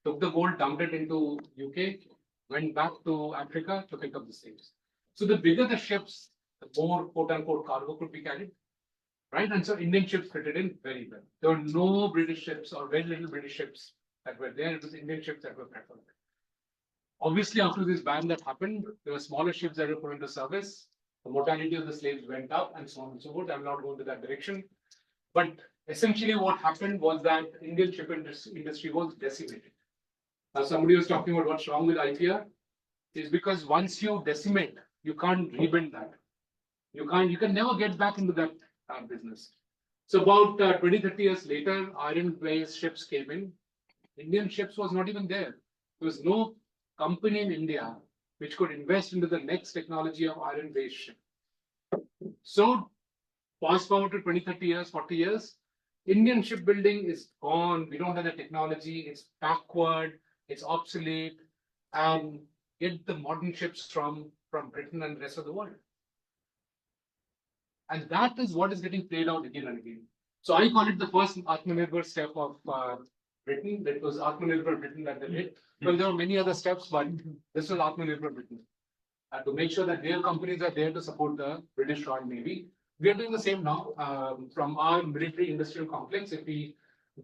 took the gold, dumped it into UK, went back to Africa to pick up the slaves. So the bigger the ships, the more quote unquote cargo could be carried, right? And so Indian ships fitted in very well. There were no British ships or very little British ships that were there. It was Indian ships that were preferred. Obviously, after this ban that happened, there were smaller ships that were put into service. The mortality of the slaves went up and so on and so forth. I'm not going to that direction. But essentially what happened was that Indian ship industry was decimated. Now somebody was talking about what's wrong with IPR. Is because once you decimate, you can't rebuild that. You can never get back into that business. So about 20, 30 years later, iron-based ships came in. Indian ships was not even there. There was no company in India which could invest into the next technology of iron-based ship. So fast forward to 20, 30 years, 40 years, Indian shipbuilding is gone. We don't have the technology. It's backward. It's obsolete. And get the modern ships from Britain and the rest of the world. And that is what is getting played out again and again. So I call it the first Atmanirbhar step of Britain. That was Atmanirbhar Britain that they did. Well, there were many other steps, but this was Atmanirbhar Britain. To make sure that their companies are there to support the British Royal Navy. We are doing the same now from our military industrial complex. If we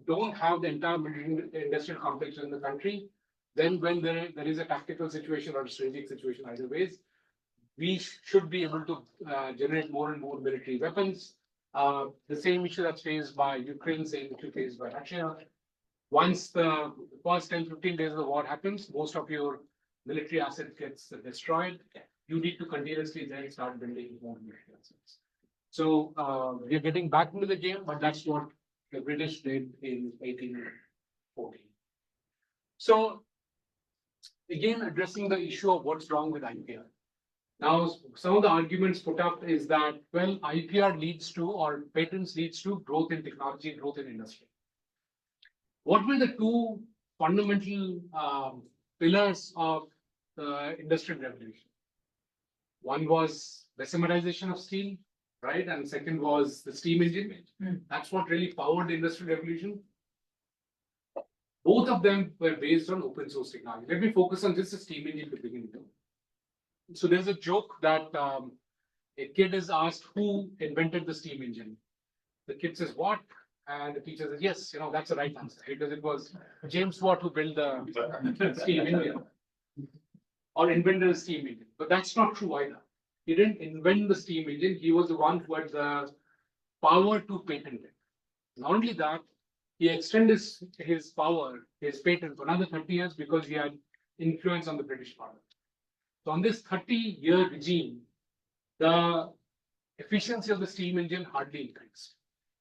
don't have the entire military industrial complex in the country, then when there is a tactical situation or a strategic situation, either ways, we should be able to generate more and more military weapons. The same issue that's faced by Ukraine, same issue faced by Russia. Once the first 10, 15 days of the war happens, most of your military asset gets destroyed. You need to continuously then start building more military assets. So we are getting back into the game, but that's what the British did in 1840. So again, addressing the issue of what's wrong with IPR. Now, some of the arguments put up is that, well, IPR leads to, or patents leads to growth in technology, growth in industry. What were the two fundamental pillars of the industrial revolution. One was isomerization of steel, right? And second was the steam engine. That's what really powered the industrial revolution. Both of them were based on open source technology. Let me focus on just the steam engine to begin with. So there's a joke that a kid is asked who invented the steam engine. The kid says, what? And the teacher says, yes, that's the right answer because it was James Watt who built the steam engine or invented the steam engine. But that's not true either. He didn't invent the steam engine. He was the one who had the power to patent it. Not only that, he extended his power, his patent for another 30 years because he had influence on the British Parliament. So on this 30-year regime, the efficiency of the steam engine hardly increased.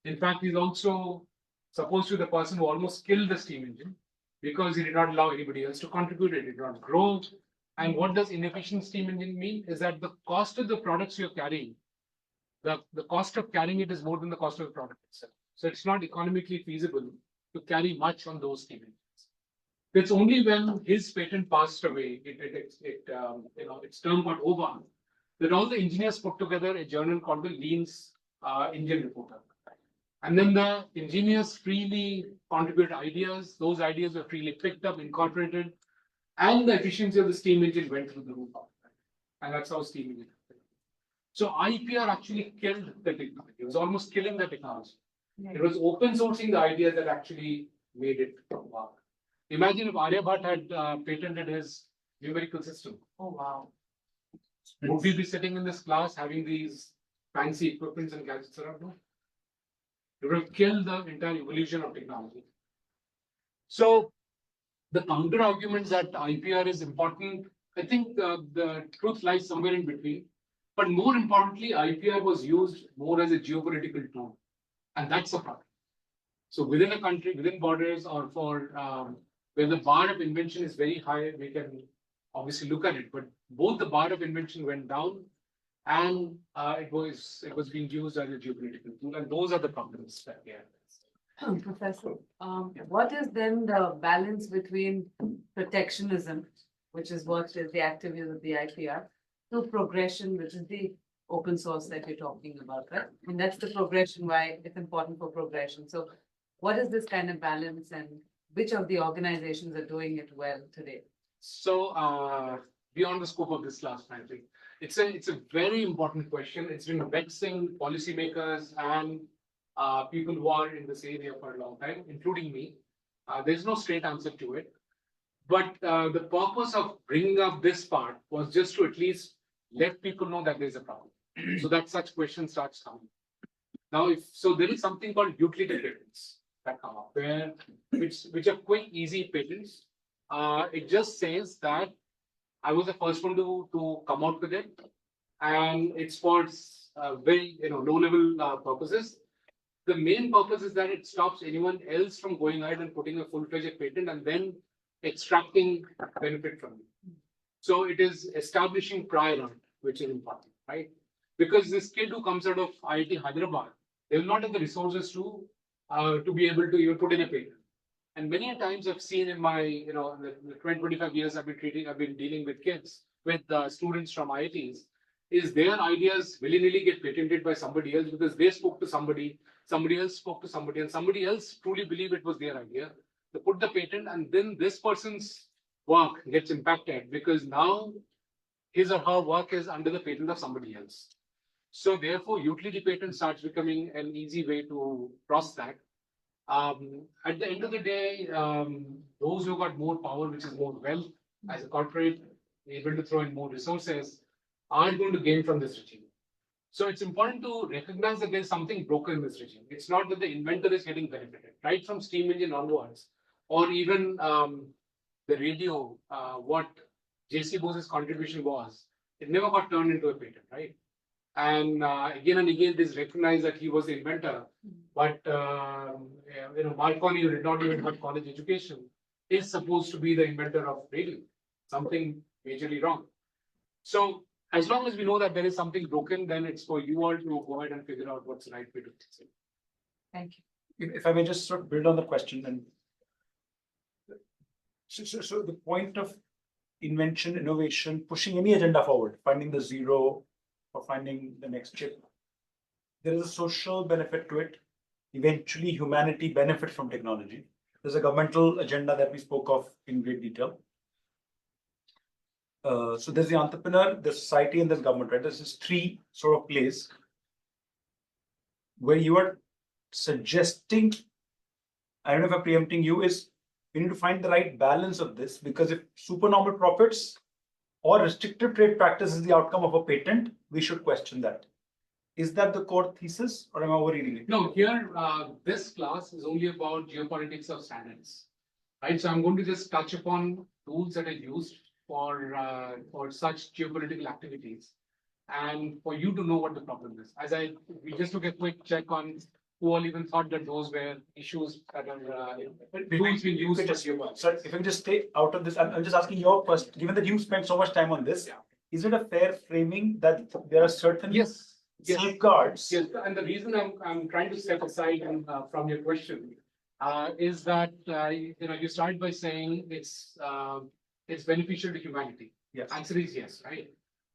In fact, he's also supposed to be the person who almost killed the steam engine because he did not allow anybody else to contribute. It did not grow. And what does inefficient steam engine mean? Is that the cost of the products you're carrying, the cost of carrying it is more than the cost of the product itself. So it's not economically feasible to carry much on those steam engines. It's only when his patent passed away, its term got over, that all the engineers put together a journal called the Lean's Engine Reporter. And then the engineers freely contributed ideas. Those ideas were freely picked up, incorporated, and the efficiency of the steam engine went through the roof. And that's how steam engine happened. So IPR actually killed the technology. It was almost killing the technology. It was open sourcing the ideas that actually made it work. Imagine if Aryabhat had patented his numerical system. Oh, wow. Would we be sitting in this class having these fancy equipments and gadgets around? No. It would have killed the entire evolution of technology. So the counter arguments that IPR is important, I think the truth lies somewhere in between. But more importantly, IPR was used more as a geopolitical tool. And that's a problem. So within a country, within borders, or for where the bar of invention is very high, we can obviously look at it. But both the bar of invention went down, and it was being used as a geopolitical tool, and those are the problems that we have. Professor, what is then the balance between protectionism, which is what is the activities of the IPR, to progression, which is the open source that you're talking about, right? And that's the progression, why it's important for progression. So what is this kind of balance, and which of the organizations are doing it well today? So beyond the scope of this class, frankly, it's a very important question. It's been vexing policymakers and people who are in this area for a long time, including me. There's no straight answer to it. But the purpose of bringing up this part was just to at least let people know that there's a problem, so that such questions starts coming. Now, there is something called utility patents that come up, which are quick, easy patents. It just says that I was the first one to come out with it, and it's for very low-level purposes. The main purpose is that it stops anyone else from going ahead and putting a full-fledged patent and then extracting benefit from it. So it is establishing prior art, which is important, right? Because this kid who comes out of IIT Hyderabad, they will not have the resources to be able to even put in a patent. And many times I've seen in my, the 20-25 years I've been dealing with kids, with students from IITs, is their ideas willy-nilly get patented by somebody else because they spoke to somebody else spoke to somebody, and somebody else truly believed it was their idea. They put the patent, and then this person's work gets impacted because now his or her work is under the patent of somebody else. So therefore, utility patent starts becoming an easy way to cross that. At the end of the day, those who got more power, which is more wealth as a corporate, able to throw in more resources, are going to gain from this regime. So it's important to recognize that there's something broken in this regime. It's not that the inventor is getting benefited, right from steam engine onwards, or even the radio, what J.C. Bose's contribution was, it never got turned into a patent, right? And again and again, it is recognized that he was the inventor, but Marconi, who did not even have college education, is supposed to be the inventor of radio. Something majorly wrong. So as long as we know that there is something broken, then it's for you all to go ahead and figure out what's the right way to fix it. Thank you. If I may just sort of build on the question, and so the point of invention, innovation, pushing any agenda forward, finding the zero or finding the next chip. There is a social benefit to it. Eventually, humanity benefits from technology. There's a governmental agenda that we spoke of in great detail. So there's the entrepreneur, the society, and there's government, right? There's this three sort of plays where you are suggesting, I don't know if I'm preempting you, is we need to find the right balance of this, because if supernormal profits or restrictive trade practice is the outcome of a patent, we should question that. Is that the core thesis, or am I overreading it? No, here, this class is only about geopolitics of standards, right? So I'm going to just touch upon tools that are used for such geopolitical activities, and for you to know what the problem is. We just took a quick check on who all even thought that those were issues that are tools being used for geopolitics. So if I can just stay out of this, I'm just asking your first, given that you spent so much time on this, is it a fair framing that there are certain safeguards? Yes, and the reason I'm trying to step aside and from your question is that you start by saying it's beneficial to humanity. Yes. Answer is yes, right?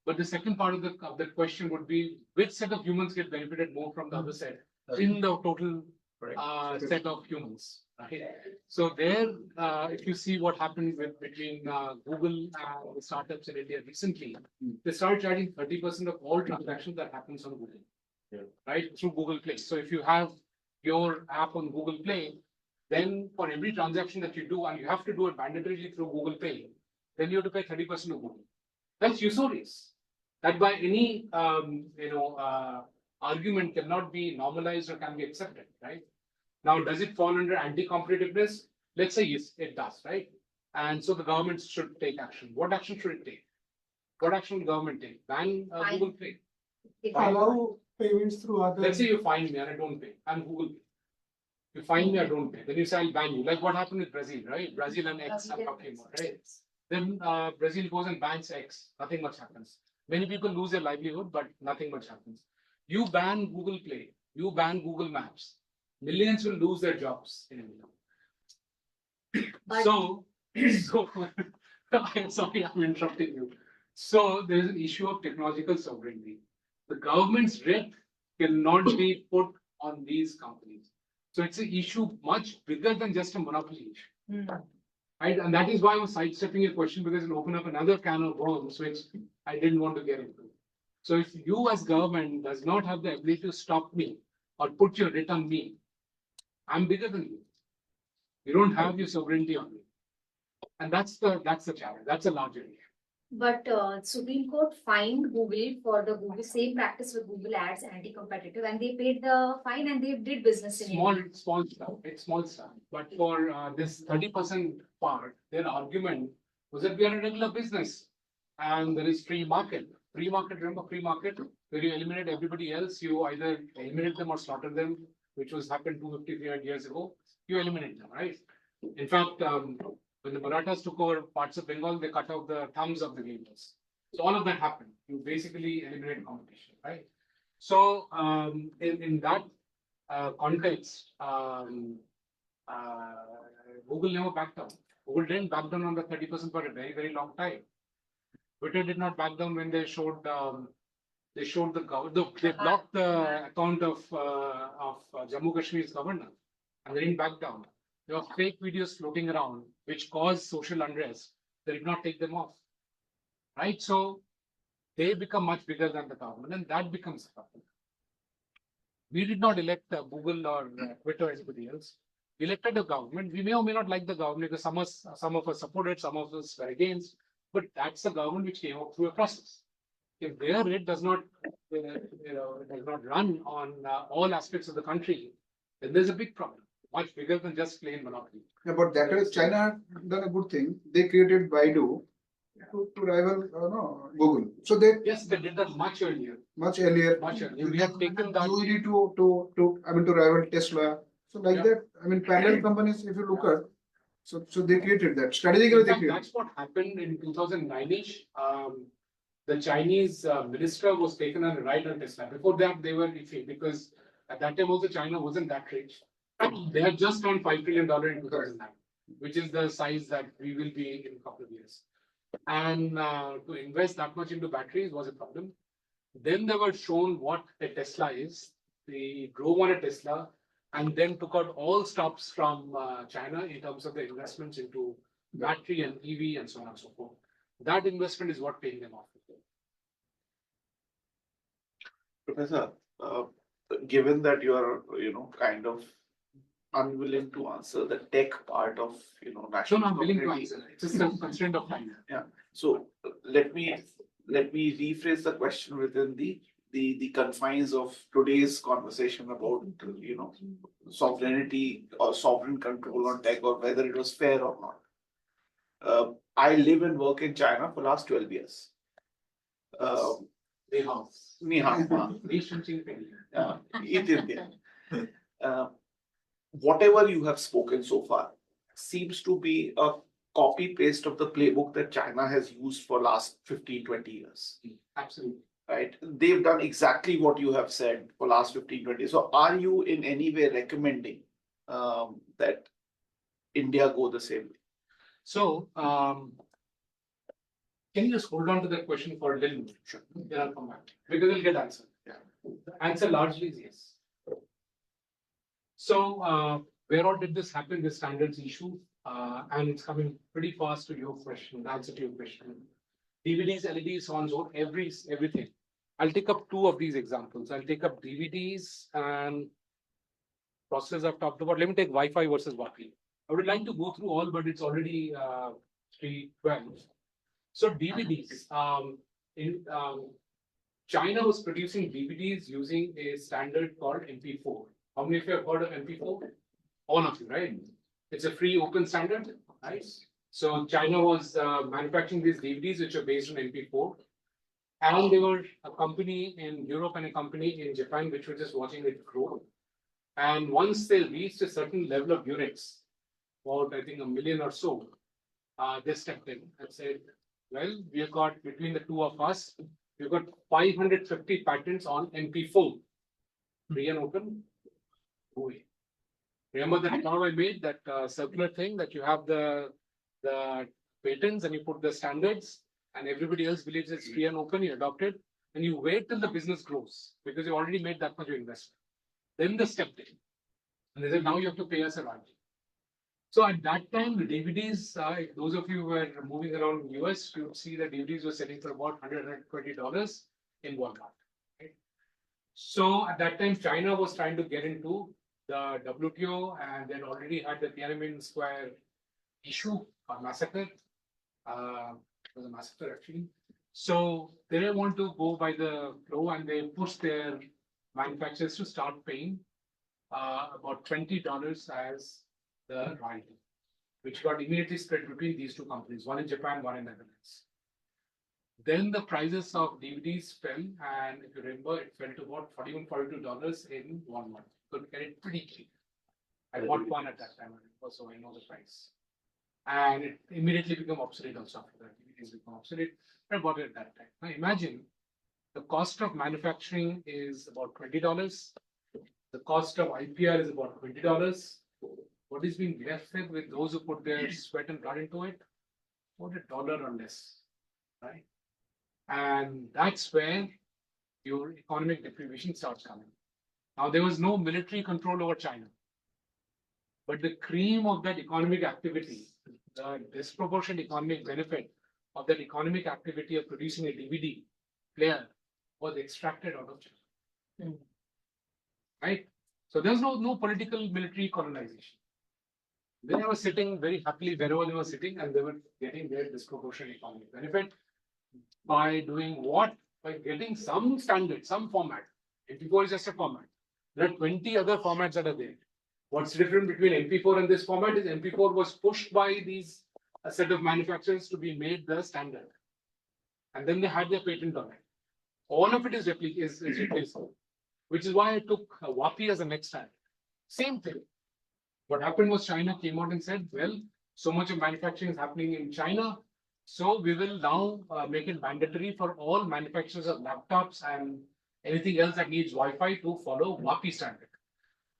But the second part of the question would be, which set of humans get benefited more from the other set in the total set of humans, right? So there, if you see what happened between Google and the startups in India recently, they started charging 30% of all transactions that happens on Google, right? Through Google Play. So if you have your app on Google Play, then for every transaction that you do, and you have to do it mandatorily through Google Pay, then you have to pay 30% to Google. That's usurious. That by any argument cannot be normalized or can be accepted, right? Now, does it fall under anti-competitiveness? Let's say yes, it does, right? And so the government should take action. What action should it take? What action will government take? Ban Google Pay. Allow payments through other. Let's say you fine me and I don't pay. I'm Google Pay. You fine me, I don't pay. Then you say I'll ban you. Like what happened with Brazil, right? Brazil and X I'm talking about, right? Then Brazil goes and bans X. Nothing much happens. Many people lose their livelihood, but nothing much happens. You ban Google Play. You ban Google Maps. Millions will lose their jobs in India. So I'm sorry, I'm interrupting you. So there is an issue of technological sovereignty. The government's writ cannot be put on these companies. So it's an issue much bigger than just a monopoly issue. Right? And that is why I was sidestepping your question, because it'll open up another can of worms, which I didn't want to get into. So if you as government does not have the ability to stop me or put your writ on me, I'm bigger than you. You don't have your sovereignty on me. And that's the challenge. That's a larger issue. But Supreme Court fined Google for the Google same practice with Google Ads, anti-competitive, and they paid the fine and they did business in India. Small stuff. It's small stuff. But for this 30% part, their argument was that we are a regular business and there is free market. Free market, remember free market, where you eliminate everybody else, you either eliminate them or slaughter them, which was happened 250, 300 years ago. You eliminate them, right? In fact, when the Marathas took over parts of Bengal, they cut off the thumbs of the gamers. So all of that happened. You basically eliminate competition, right? So in that context, Google never backed down. Google didn't back down on the 30% for a very, very long time. Twitter did not back down when they showed they blocked the account of Jammu Kashmir's governor, and they didn't back down. There were fake videos floating around which caused social unrest. They did not take them off, right? So they become much bigger than the government, and that becomes a problem. We did not elect Google or Twitter or anybody else. We elected a government. We may or may not like the government because some of us supported, some of us were against. But that's the government which came up through a process. If their rate does not, does not run on all aspects of the country, then there's a big problem, much bigger than just plain monopoly. Yeah, but that is China done a good thing. They created Baidu to rival Google. So they they did that much earlier. Much earlier. We have taken that to rival Tesla. So like that, parallel companies. If you look at. So they created that strategically. That's what happened in 2009-ish. The Chinese minister was taken on a ride on Tesla. Before that, they were iffy because at that time also China wasn't that rich. They had just turned $5 trillion in 2009, which is the size that we will be in a couple of years. And to invest that much into batteries was a problem. Then they were shown what a Tesla is. They drove on a Tesla and then took out all stops from China in terms of the investments into battery and EV and so on and so forth. That investment is what paying them off. Professor, given that you are, kind of unwilling to answer the tech part of, national No, I'm willing to sovereignty. answer. It's just a constraint of time. So let me rephrase the question within the confines of today's conversation about, sovereignty or sovereign control on tech or whether it was fair or not. I live and work in China for last 12 years. They have. Ni hao, ma. Whatever you have spoken so far seems to be a copy paste of the playbook that China has used for last 15-20 years. Absolutely. Right? They've done exactly what you have said for last 15-20 years. So are you in any way recommending that India go the same way? So, can you just hold on to that question for a little bit? Sure. Then I'll come back because it'll get answered. Yeah. The answer largely is yes. So, where all did this happen, this standards issue? And it's coming pretty fast to your question, the answer to your question. DVDs, LEDs, so on and so on, everything. I'll take up two of these examples. I'll take up DVDs and process I've talked about. Let me take Wi-Fi versus Wi-Fi. I would like to go through all, but it's already 3:12. So DVDs, China was producing DVDs using a standard called MP4. How many of you have heard of MP4? All of you, right? It's a free open standard, right? So China was manufacturing these DVDs which are based on MP4. And there were a company in Europe and a company in Japan which were just watching it grow. And once they reached a certain level of units, about I think 1 million or so, they stepped in and said, well, we've got between the two of us, we've got 550 patents on MP4. Free and open. Go away. Remember that now I made that circular thing that you have the patents and you put the standards and everybody else believes it's free and open, you adopt it and you wait till the business grows because you already made that much of investment. Then they stepped in and they said, now you have to pay us a royalty. So at that time, the DVDs, those of you who were moving around US, you would see that DVDs were selling for about $120 in Walmart. Right? So at that time, China was trying to get into the WTO and then already had the Tiananmen Square issue or massacre. It was a massacre actually. So they didn't want to go by the flow and they pushed their manufacturers to start paying about $20 as the royalty, which got immediately spread between these two companies, one in Japan, one in Netherlands. Then the prices of DVDs fell, and if you remember, it fell to about $41, $42 in 1 month. You could get it pretty cheap. I bought one at that time, so I know the price. And it immediately became obsolete also after that. DVDs become obsolete. I bought it at that time. Now imagine the cost of manufacturing is about $20. The cost of IPR is about $20. What is being left with those who put their sweat and blood into it? About $1 or less, right? And that's where your economic deprivation starts coming. Now, there was no military control over China, but the cream of that economic activity, the disproportionate economic benefit of that economic activity of producing a DVD player was extracted out of China, right? So there's no political military colonization. They were sitting very happily wherever they were sitting and they were getting their disproportionate economic benefit by doing what? By getting some standard, some format. MP4 is just a format. There are 20 other formats that are there. What's different between MP4 and this format is MP4 was pushed by these a set of manufacturers to be made the standard. And then they had their patent on it. All of it is replaceable, which is why I took WAPI as a next standard. Same thing. What happened was China came out and said, well, so much of manufacturing is happening in China. So we will now make it mandatory for all manufacturers of laptops and anything else that needs Wi-Fi to follow WAPI standard.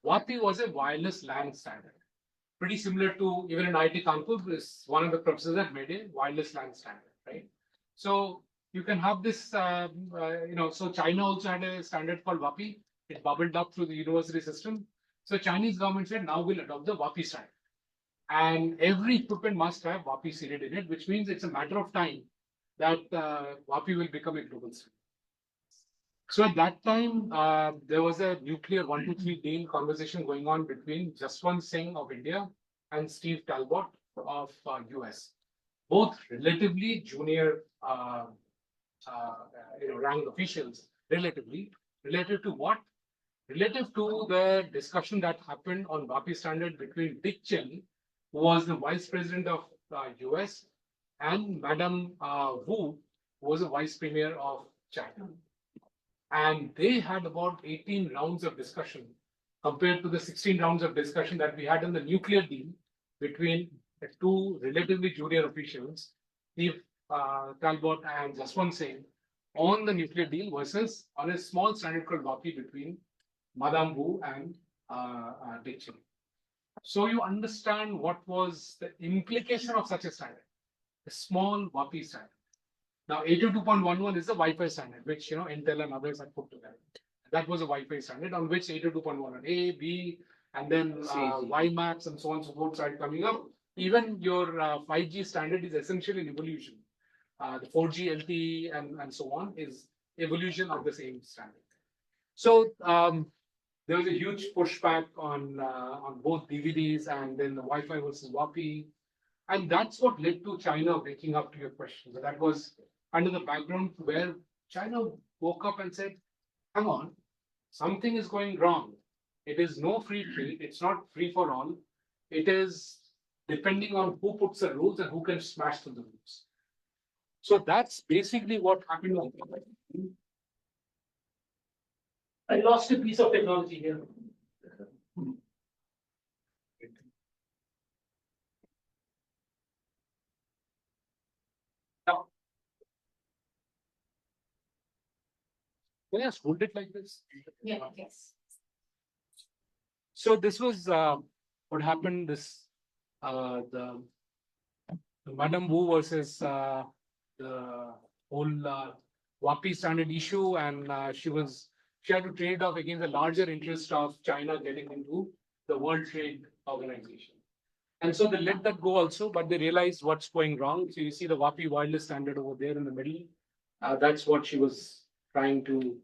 WAPI was a wireless LAN standard. Pretty similar to even in IIT Kanpur, one of the professors that made a wireless LAN standard, right? So you can have this, so China also had a standard called WAPI. It bubbled up through the university system. So Chinese government said, now we'll adopt the WAPI standard. And every equipment must have WAPI seeded in it, which means it's a matter of time that WAPI will become a global standard. So at that time, there was a nuclear 1-2-3 deal conversation going on between Jaswant Singh of India and Steve Talbot of US, both relatively junior rank officials, relative to what? Relative to the discussion that happened on WAPI standard between Dick Cheney, who was the vice president of US, and Madame Wu, who was the vice premier of China. And they had about 18 rounds of discussion compared to the 16 rounds of discussion that we had on the nuclear deal between the two relatively junior officials, Steve Talbot and Jaswant Singh, on the nuclear deal versus on a small standard called WAPI between Madame Wu and Dick Cheney. So you understand what was the implication of such a standard, a small WAPI standard. Now, 802.11 is the Wi-Fi standard, which Intel and others have put together. That was a Wi-Fi standard on which 802.11a, B, and then WiMAX and so on and so forth started coming up. Even your 5G standard is essentially an evolution. The 4G LTE and so on is evolution of the same standard. So there was a huge pushback on both DVDs and then the Wi-Fi versus WAPI. And that's what led to China waking up to your question. So that was under the background where China woke up and said, hang on, something is going wrong. It is no free trade. It's not free for all. It is depending on who puts the rules and who can smash through the rules. So that's basically what happened. I lost a piece of technology here. Now, can I just hold it like this? Yeah, yes. So this was what happened. This the Madame Wu versus the whole WAPI standard issue, and she had to trade off against the larger interest of China getting into the World Trade Organization. And so they let that go also, but they realized what's going wrong. So you see the WAPI wireless standard over there in the middle. That's what she was trying to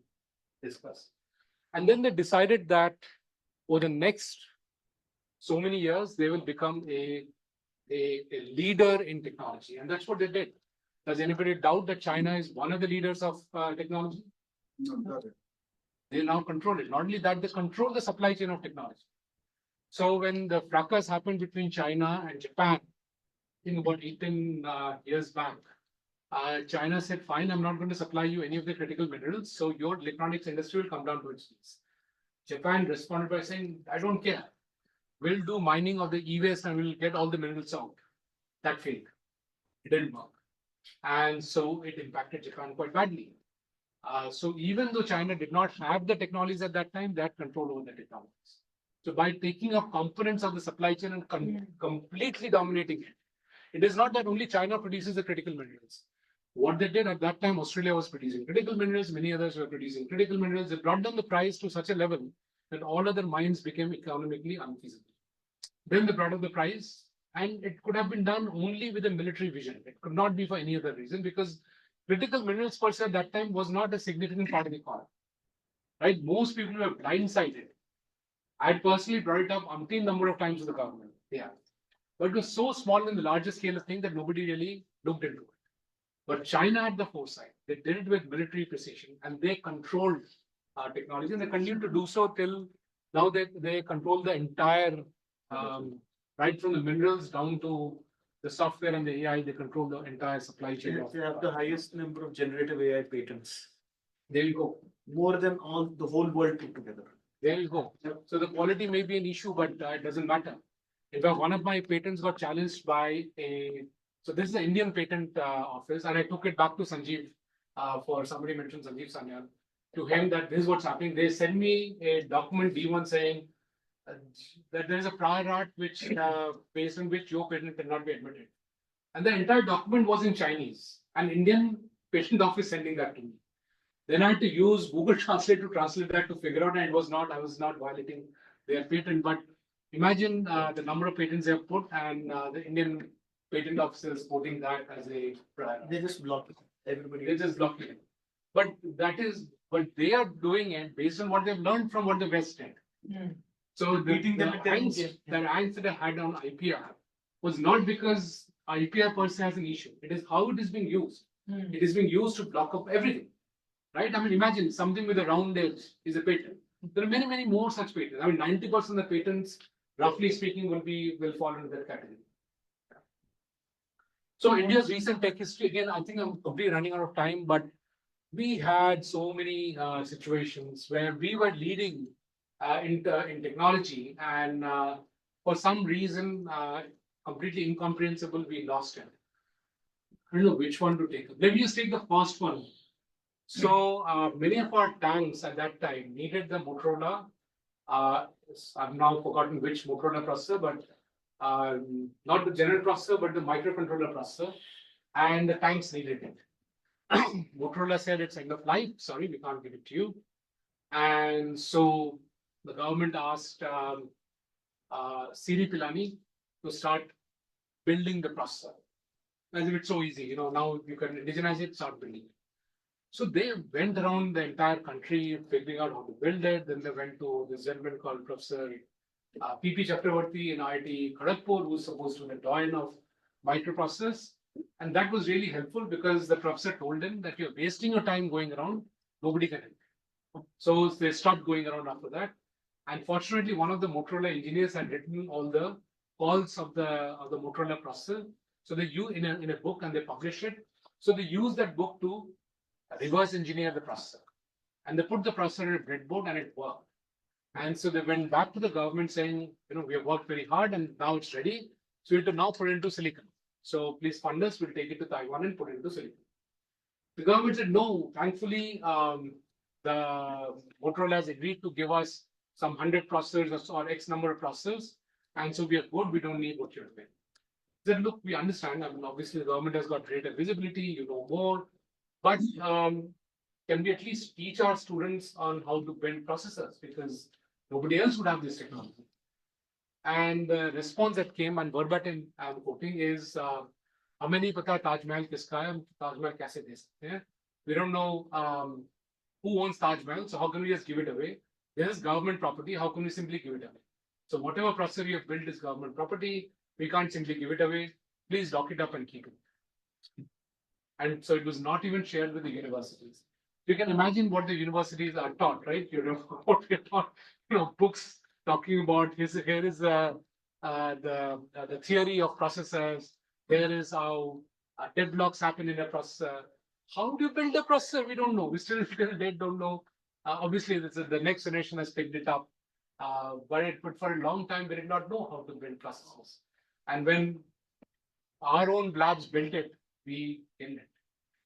discuss. And then they decided that over the next so many years, they will become a leader in technology. And that's what they did. Does anybody doubt that China is one of the leaders of technology? No, got it. They now control it. Not only that, they control the supply chain of technology. So when the fracas happened between China and Japan, I think about 18 years back, China said, fine, I'm not going to supply you any of the critical minerals, so your electronics industry will come down to its knees. Japan responded by saying, I don't care. We'll do mining of the e-waste and we'll get all the minerals out. That failed. It didn't work. And so it impacted Japan quite badly. So even though China did not have the technologies at that time, they had control over the technologies. So by taking up components of the supply chain and completely dominating it, it is not that only China produces the critical minerals. What they did at that time, Australia was producing critical minerals, many others were producing critical minerals. They brought down the price to such a level that all other mines became economically unfeasible. Then they brought up the price, and it could have been done only with a military vision. It could not be for any other reason, because critical minerals per se at that time was not a significant part of the economy. Right? Most people were blindsided. I personally brought it up umpteen number of times to the government. Yeah. But it was so small in the larger scale of things that nobody really looked into it. But China had the foresight. They did it with military precision, and they controlled technology, and they continue to do so till now. They control the entire, right from the minerals down to the software and the AI. They control the entire supply chain. They have the highest number of generative AI patents. There you go. More than all the whole world put together. There you go. So the quality may be an issue, but it doesn't matter. In fact, one of my patents got challenged by so this is the Indian Patent Office, and I took it back to Sanjeev for somebody mentioned Sanjeev Sanyal, to him that this is what's happening. They send me a document D1 saying that there is a prior art which based on which your patent cannot be admitted. And the entire document was in Chinese. an Indian patent office sending that to me. Then I had to use Google Translate to translate that to figure out, and I was not violating their patent. But imagine the number of patents they have put, and the Indian patent officers putting that as a priority. They just block it. Everybody. They just block it. But they are doing it based on what they've learned from what the West did. So the angst that I had on IPR was not because IPR per se has an issue. It is how it is being used. It is being used to block up everything. Right? I mean, imagine something with a round edge is a patent. There are many, many more such patents. I mean, 90% of the patents, roughly speaking, will fall into that category. So India's recent tech history, again, I think I'm probably running out of time, but we had so many situations where we were leading in technology, and for some reason, completely incomprehensible, we lost it. I don't know which one to take. Let me just take the first one. So many of our tanks at that time needed the Motorola. I've now forgotten which Motorola processor, but not the general processor, but the microcontroller processor, and the tanks needed it. Motorola said it's end of life. Sorry, we can't give it to you. And so the government asked C-DEP to start building the processor. As if it's so easy, now you can indigenize it, start building it. So they went around the entire country figuring out how to build it. Then they went to this gentleman called Professor P.P. Chakravarti in IIT Kharagpur, who's supposed to be the doyen of microprocessors. And that was really helpful because the professor told him that you're wasting your time going around, nobody can help. So they stopped going around after that. And fortunately, one of the Motorola engineers had written all the calls of the Motorola processor. So they use in a book and they publish it. So they use that book to reverse engineer the processor. And they put the processor in a breadboard and it worked. And so they went back to the government saying, we have worked very hard and now it's ready. So we have to now put it into silicon. So please fund us, we'll take it to Taiwan and put it into silicon. The government said no. Thankfully, the Motorola has agreed to give us some 100 processors or X number of processors. And so we are good, we don't need what you're doing. They said, look, we understand. I mean, obviously the government has got greater visibility, you know more. But can we at least teach our students on how to build processors? Because nobody else would have this technology. And the response that came, and verbatim I'm quoting, is हमें नहीं पता ताजमहल किसका है, ताजमहल कैसे दे सकते हैं? We don't know who owns Taj Mahal, so how can we just give it away? This is government property, how can we simply give it away? So whatever processor you have built is government property, we can't simply give it away. Please lock it up and keep it. And so it was not even shared with the universities. You can imagine what the universities are taught, right? What we're taught, books talking about here is the theory of processors. Here is how deadlocks happen in a processor. How do you build a processor? We don't know. We still don't know. Obviously, the next generation has picked it up, but for a long time we did not know how to build processors. And when our own labs built it, we killed it.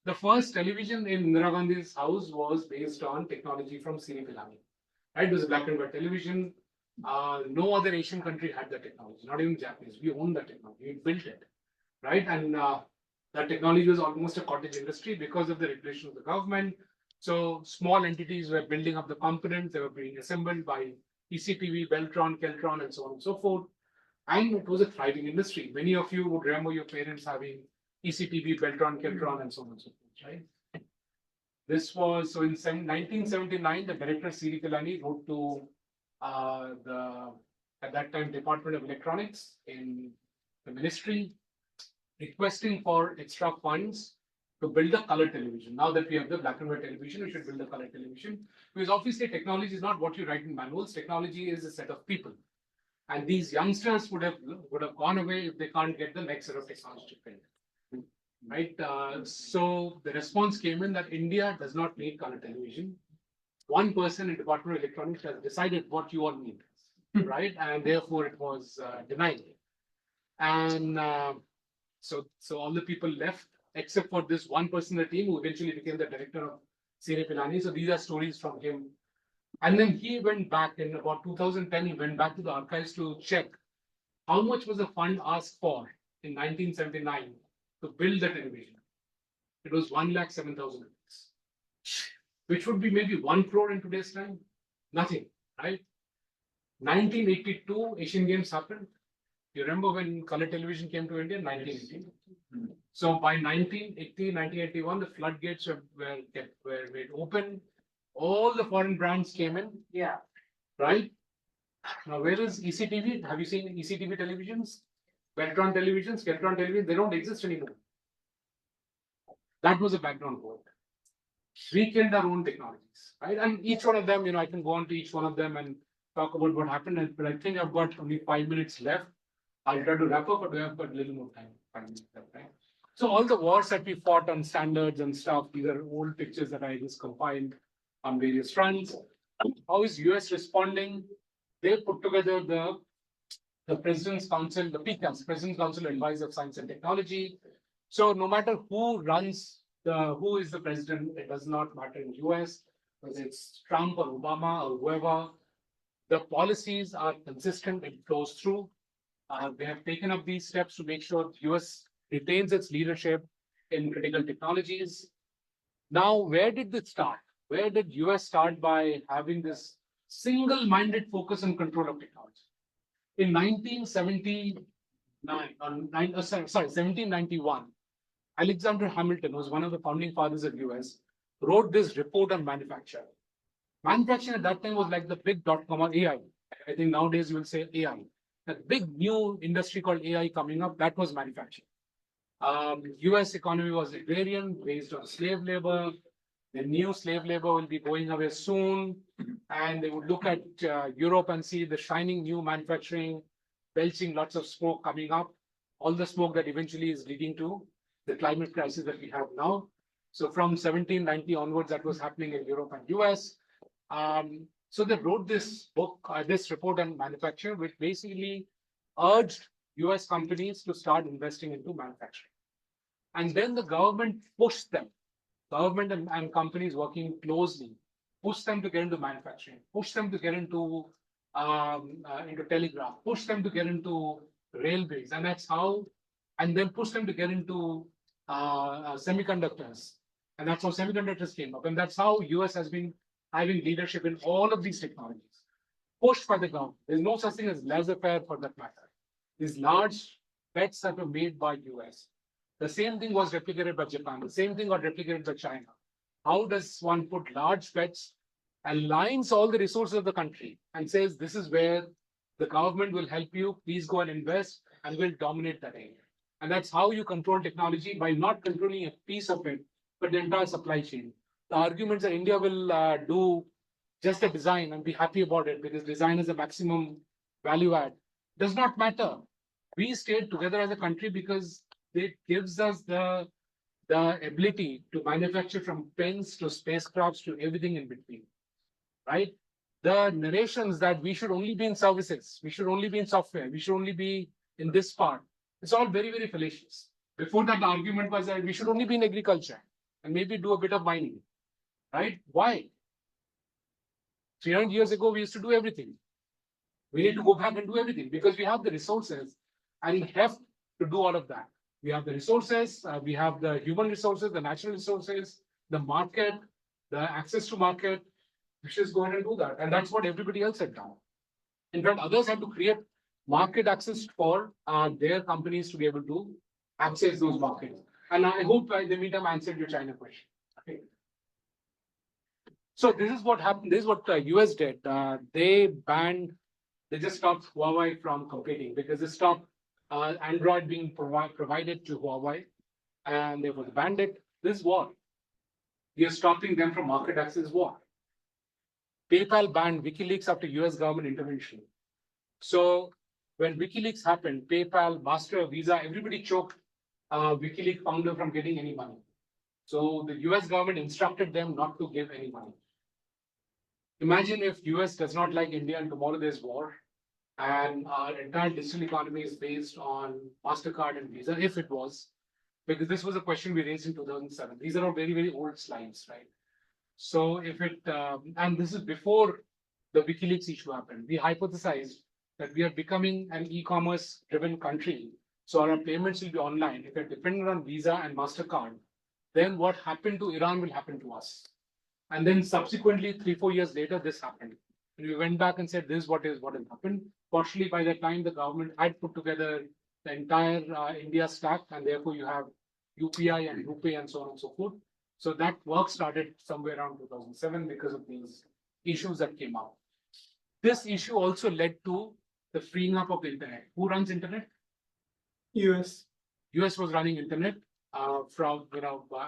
The first television in Indira Gandhi's house was based on technology from C-DEP. Right? It was a black and white television. No other Asian country had the technology, not even Japanese. We owned the technology. We built it, right? And that technology was almost a cottage industry because of the regulation of the government. So small entities were building up the components. They were being assembled by ECTV, Beltron, Keltron, and so on and so forth. And it was a thriving industry. Many of you would remember your parents having ECTV, Beltron, Keltron, and so on and so forth, right? This was, so in 1979, the director C.D. Pilani wrote to at that time, Department of Electronics in the ministry, requesting for extra funds to build a color television. Now that we have the black and white television, we should build a color television. Because obviously technology is not what you write in manuals. Technology is a set of people. And these youngsters would have gone away if they can't get the next set of technology to build. Right? So the response came in that India does not need color television. One person in Department of Electronics has decided what you all need, right? And therefore it was denied. And so all the people left, except for this one person in the team who eventually became the director of C.D. Pilani. So these are stories from him. And then he went back in about 2010, he went back to the archives to check how much was the fund asked for in 1979 to build the television. it was 1,07,000 rupees, which would be maybe 1 crore in today's time. Nothing, right? 1982 Asian Games happened. You remember when color television came to India? 1980. So by 1980, 1981, the floodgates were made open. All the foreign brands came in, Yeah. right? Now, where is ECTV? Have you seen ECTV televisions? Veltron televisions, Keltron televisions, they don't exist anymore. That was a background board. We killed our own technologies, right? And each one of them, I can go on to each one of them and talk about what happened, but I think I've got only 5 minutes left. I'll try to wrap up, but we have got a little more time. 5 minutes left, right? So all the wars that we fought on standards and stuff, these are old pictures that I just compiled on various fronts. How is US responding? They put together the President's Council, the PCAS, President's Council Advisor of Science and Technology. So no matter who is the president, it does not matter in US, whether it's Trump or Obama or whoever, the policies are consistent, it flows through. They have taken up these steps to make sure US retains its leadership in critical technologies. Now, where did this start? Where did US start by having this single-minded focus on control of technology? In 1791, Alexander Hamilton, who was one of the founding fathers of US, wrote this report on manufacture. Manufacturing at that time was like the big .com or AI. I think nowadays you will say AI. That big new industry called AI coming up, that was manufacturing. US economy was agrarian, based on slave labor. The new slave labor will be going away soon. And they would look at Europe and see the shining new manufacturing, belching lots of smoke coming up. All the smoke that eventually is leading to the climate crisis that we have now. So from 1790 onwards, that was happening in Europe and US. So they wrote this book, this report on manufacture, which basically urged US companies to start investing into manufacturing. And then the government pushed them, government and companies working closely, pushed them to get into manufacturing, pushed them to get into telegraph, pushed them to get into railways, and that's how, and then pushed them to get into semiconductors. And that's how semiconductors came up. And that's how US has been having leadership in all of these technologies, pushed by the government. There's no such thing as laissez-faire for that matter. These large bets that were made by US. The same thing was replicated by Japan. The same thing got replicated by China. How does one put large bets, aligns all the resources of the country and says, this is where the government will help you, please go and invest, and will dominate that area. And that's how you control technology, by not controlling a piece of it, but the entire supply chain. The arguments that India will do just a design and be happy about it because design is a maximum value add does not matter. We stayed together as a country because it gives us the ability to manufacture from pens to spacecrafts to everything in between, right? The narrations that we should only be in services, we should only be in software, we should only be in this part, it's all very, very fallacious. Before that, the argument was that we should only be in agriculture and maybe do a bit of mining, right? Why? 300 years ago, we used to do everything. We need to go back and do everything because we have the resources and we have to do all of that. We have the resources, we have the human resources, the natural resources, the market, the access to market. We should just go ahead and do that. And that's what everybody else had done. In fact, others had to create market access for their companies to be able to access those markets. And I hope in the meantime I answered your China question. Okay. So this is what happened. This is what US did. They just stopped Huawei from competing because they stopped Android being provided to Huawei, and they would banned it. This war. You're stopping them from market access war. PayPal banned WikiLeaks after US government intervention. So when WikiLeaks happened, PayPal, Master, Visa, everybody choked WikiLeaks founder from getting any money. So the US government instructed them not to give any money. Imagine if US does not like India and tomorrow there's war and our entire digital economy is based on MasterCard and Visa, if it was, because this was a question we raised in 2007. These are all very, very old slides, right? So if it, and this is before the WikiLeaks issue happened, we hypothesized that we are becoming an e-commerce driven country. So our payments will be online. If you're dependent on Visa and MasterCard, then what happened to Iran will happen to us. And then subsequently, 3-4 years later, this happened. And we went back and said, this is what has happened. Fortunately, by that time, the government had put together the entire India stack, and therefore you have UPI and RuPay and so on and so forth. So that work started somewhere around 2007 because of these issues that came up. This issue also led to the freeing up of the internet. Who runs internet? US. US was running internet from,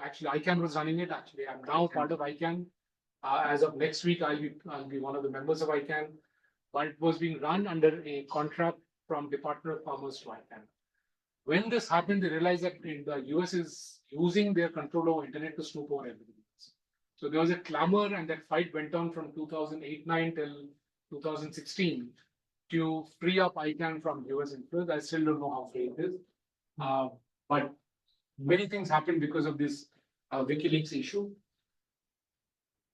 actually ICANN was running it. Actually, I'm now part of ICANN. As of next week, I'll be one of the members of ICANN. But it was being run under a contract from Department of Commerce to ICANN. When this happened, they realized that the US is using their control over internet to snoop over everything else. So there was a clamor, and that fight went on from 2008-9 till 2016 to free up ICANN from US influence. I still don't know how free it is. But many things happened because of this WikiLeaks issue.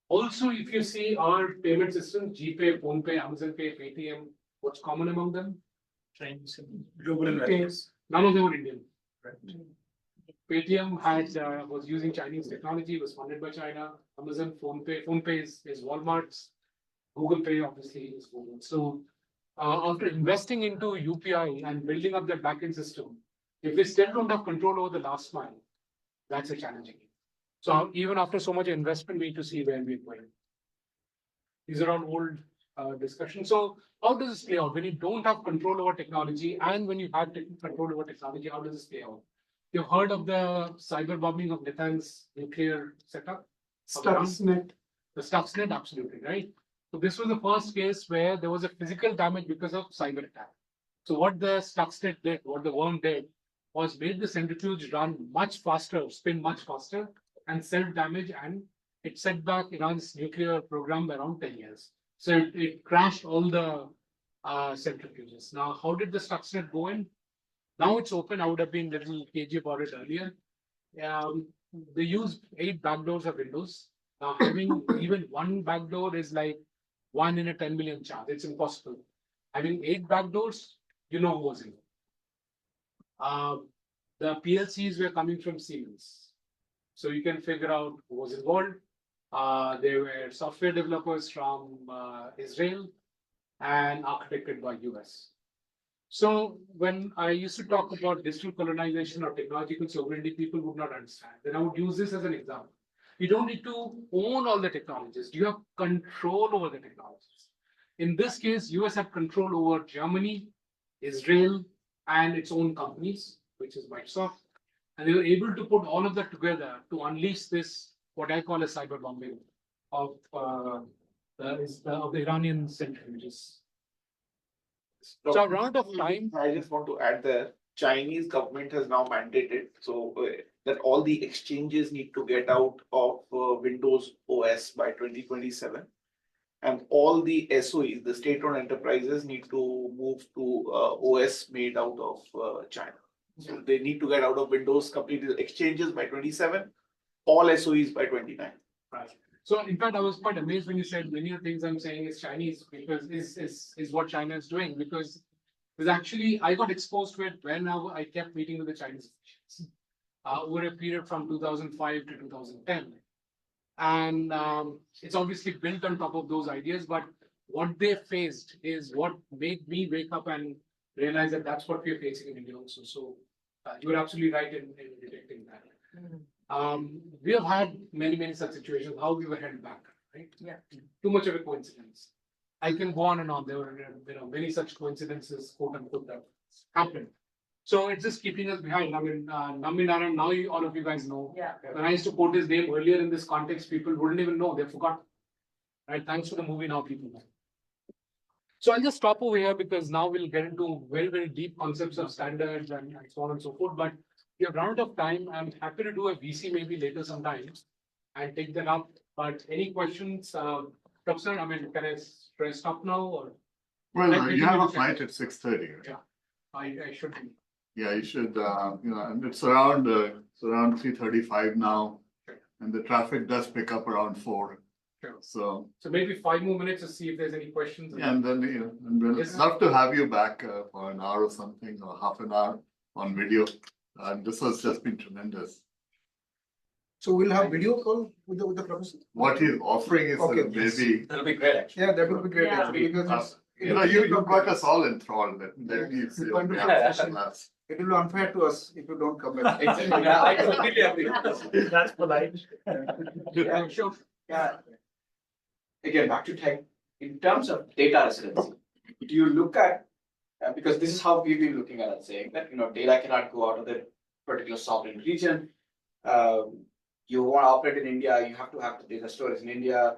Also, if you see our payment systems, GPay, PhonePe, Amazon Pay, Paytm, what's common among them? Chinese and global investors. None of them were Indian. Paytm was using Chinese technology, was funded by China. Amazon, PhonePe is Walmart's. Google Pay obviously is Google. So after investing into UPI and building up that backend system, if we still don't have control over the last mile, that's a challenging. So even after so much investment, we need to see where we're going. These are all old discussions. So how does this play out? When you don't have control over technology and when you have control over technology, how does this play out? You've heard of the cyber bombing of Natanz's nuclear setup? Stuxnet. The Stuxnet, absolutely, right? So this was the first case where there was a physical damage because of cyber attack. So what the Stuxnet did, what the worm did, was made the centrifuge run much faster, spin much faster, and self-damage, and it set back Iran's nuclear program by around 10 years. So it crashed all the centrifuges. Now, how did the Stuxnet go in? Now it's open. I would have been a little cagey about it earlier. They used 8 backdoors of Windows. Now, having even one backdoor is like 1 in a 10 million chance. It's impossible. Having 8 backdoors, you know who was in. The PLCs were coming from Siemens. So you can figure out who was involved. There were software developers from Israel and architected by US. So when I used to talk about digital colonization or technological sovereignty, people would not understand. Then I would use this as an example. You don't need to own all the technologies. You have control over the technologies. In this case, US had control over Germany, Israel, and its own companies, which is Microsoft. And they were able to put all of that together to unleash this, what I call a cyber bombing of the Iranian centrifuges. So around of time, I just want to add there, Chinese government has now mandated that all the exchanges need to get out of Windows OS by 2027. And all the SOEs, the state-owned enterprises, need to move to OS made out of China. So they need to get out of Windows completely exchanges by 27, all SOEs by 29. Right. So in fact, I was quite amazed when you said many of the things I'm saying is Chinese, because is what China is doing. Because there's actually, I got exposed to it when I kept meeting with the Chinese officials over a period from 2005 to 2010. And it's obviously built on top of those ideas, but what they faced is what made me wake up and realize that that's what we're facing in India also. So you're absolutely right in detecting that. We have had many such situations, how we were held back, right? Yeah. Too much of a coincidence. I can go on and on. There were many such coincidences, quote unquote, that happened. So it's just keeping us behind. I mean, Naminaran, now all of you guys know. Yeah. When I used to quote his name earlier in this context, people wouldn't even know. They forgot. Right? Thanks for the movie, now people know. So I'll just stop over here because now we'll get into very deep concepts of standards and so on and so forth. But we have run out of time. I'm happy to do a VC maybe later sometime and take that up. But any questions, Professor? I mean, can I stop now or? Well, you have a flight at 6:30. Right? Yeah, I should be. Yeah, you should. And it's around 3:35 now, and the traffic does pick up around 4. Sure. So maybe 5 more minutes to see if there's any questions. Yeah, and then and we'll love to have you back for an hour or something, or half an hour on video. And this has just been tremendous. So we'll have video call with the professor? What he's offering is Okay. maybe, That'll be great, actually. Yeah, that would be great Yeah. actually, because you know, you've got us all enthralled. Let me see what we have for class. it will be unfair to us if you don't come back. Exactly. Yeah, I completely agree. That's polite. Yeah, sure. Yeah. Again, back to tech, in terms of data residency, do you look at, because this is how we've been looking at it, saying that, data cannot go out of the particular sovereign region. You want to operate in India, you have to have the data storage in India,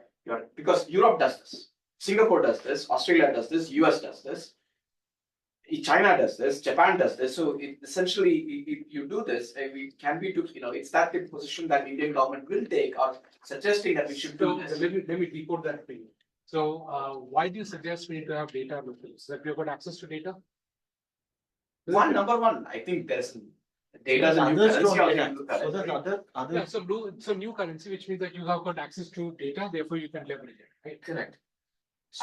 because Europe does this, Singapore does this, Australia does this, US does this, China does this, Japan does this. So essentially, if you do this, can we do, it's that the position that Indian government will take, or suggesting that we should So do this. let me decode that for you. So why do you suggest we need to have data locally? So that we've got access to data? Number one, I think there's data is a new Others currency. don't or get you look access. at So it, there's right? other. Yeah, so new currency, which means that you have got access to data, therefore you can leverage it, right? Correct.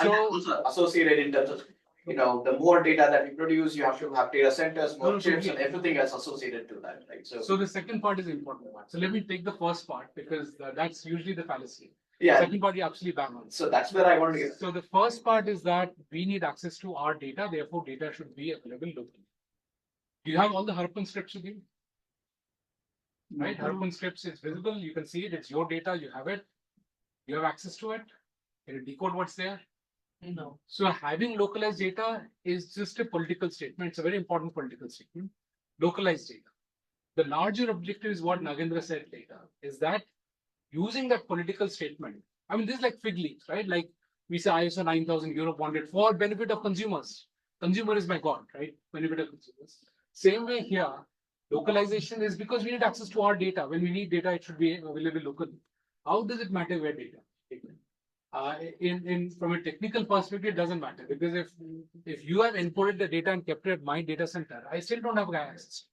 And So also associated in terms of, the more data that we produce, you have to have data centers, more No, chips, and totally. everything else associated to that, right? So the second part is the important one. So let me take the first part because that's usually the fallacy. Yeah, Second part, you're absolutely bang on. so that's where I want to get. So the first part is that we need access to our data, therefore data should be available locally. Do you have all the Harappan scripts with you? Right, Harappan scripts is visible, you can see it, it's your data, you have it. You have access to it. Can you decode what's there? No. So having localized data is just a political statement. It's a very important political statement. Localized data. The larger objective is what Nagendra said later, is that using that political statement, I mean, this is like fig leaves, right? Like we say ISO 9000 Europe wanted for benefit of consumers. Consumer is my God, right? Benefit of consumers. Same way here, localization is because we need access to our data. When we need data, it should be available locally. How does it matter where data? From a technical perspective, it doesn't matter because if you have encoded the data and kept it at my data center, I still don't have access.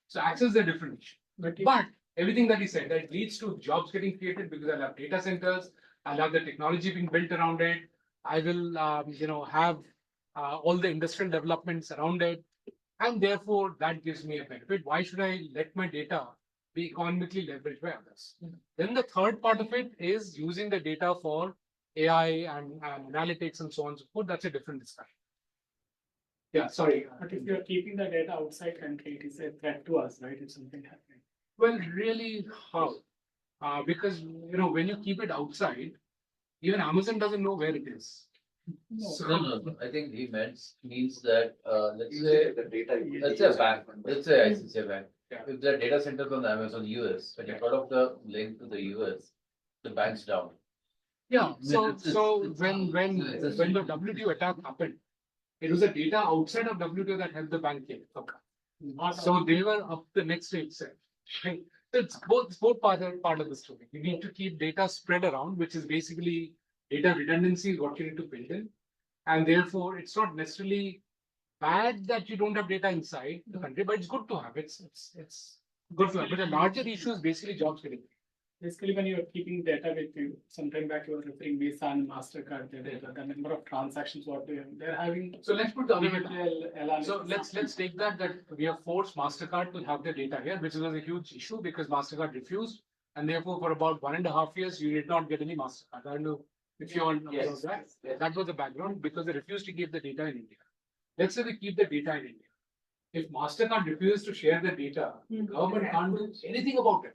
So access is a different issue. But everything that he said, that leads to jobs getting created because I'll have data centers, I'll have the technology being built around it, I will have all the industrial developments around it, and therefore that gives me a benefit. Why should I let my data be economically leveraged by others? Then the third part of it is using the data for AI and analytics and so on and so forth. That's a different discussion. Yeah, sorry. But if you're keeping the data outside country, it is a threat to us, right? If something happens. Well, really, how? Because when you keep it outside, even Amazon doesn't know where it is. No. I think he means that, let's say, The data. let's say a bank, let's say ICICI Bank. Yeah. If the data center on Amazon US, when you cut off the link to the US, the bank's down. Yeah. So It's- when the WTO attack happened, it was the data outside of WTO that helped the bank get up. So they were up the next day itself. Right? So it's both part of the story. You need to keep data spread around, which is basically data redundancy is what you need to build in. And therefore, it's not necessarily bad that you don't have data inside the country, but it's good to have. It's good to have. But the larger issue is basically jobs getting. Basically, when you're keeping data with you, sometime back you were referring Visa and MasterCard, their data, the number of transactions, what they're having. So let's put the other way down. So analysis. let's take that we have forced MasterCard to have their data here, which was a huge issue because MasterCard refused. And therefore, for about 1.5 years, you did not get any MasterCard. I don't know if you all know that. That was the background because they refused to keep the data in India. Let's say they keep the data in India. If MasterCard refuses to share the data, government can't do anything about it.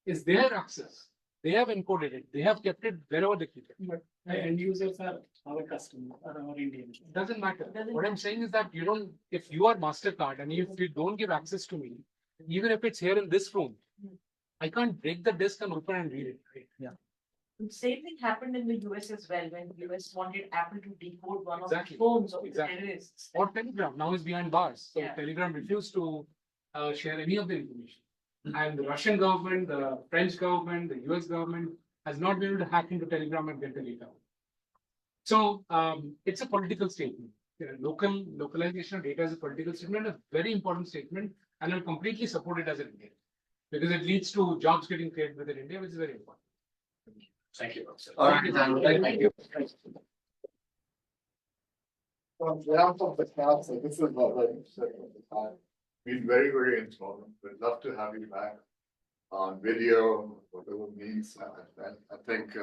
It's their access. They have encoded it. They have kept it wherever they keep it. But the end users are our customers, are our Indians. Doesn't matter. What I'm saying is that if you are MasterCard and if you don't give access to me, even if it's here in this room, I can't break the disk and open and read it. Right? Yeah. The same thing happened in the US as well, when US wanted Apple to decode one of Exactly. the phones of the Exactly. terrorists. Or Telegram now is behind bars. So Yeah. Telegram refused to share any of the information. And the Russian government, the French government, the US government has not been able to hack into Telegram and get the data. So it's a political statement. Localization of data is a political statement, a very important statement, and I completely support it as an Indian. Because it leads to jobs getting created within India, which is very important. Thank you. All right, thank you. On behalf of the class, this is what I said at the time. Been very, very enthralling. We'd love to have you back. on video, whatever means. I think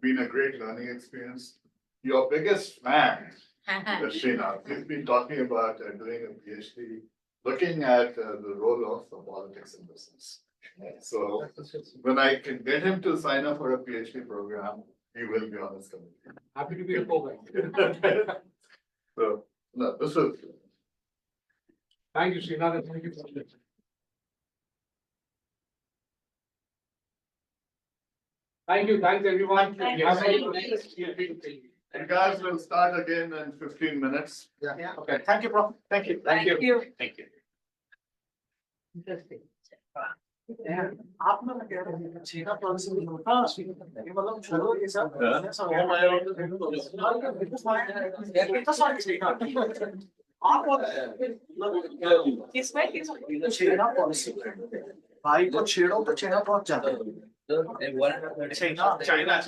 been a great learning experience. Your biggest fan, Srinath, you've been talking about doing a PhD, looking at the role of politics in business. So when I can get him to sign up for a PhD program, he will be on his committee. Happy to be a co-guide. So, no, this is. Thank you, Srinath, and thank you for this. Thank you, thanks everyone. Thank You have you. any- You guys will start again in 15 minutes. Yeah. Okay. Thank you, Prof. Thank you. Thank you. Thank you. Interesting. आप ना कह रहे हैं चीना policy में हाँ ये मतलब छोड़ो ये सब आप किसमें चीना पॉलिसी भाई को छेड़ो तो चीना पहुंच जाता है So, and one. चाइना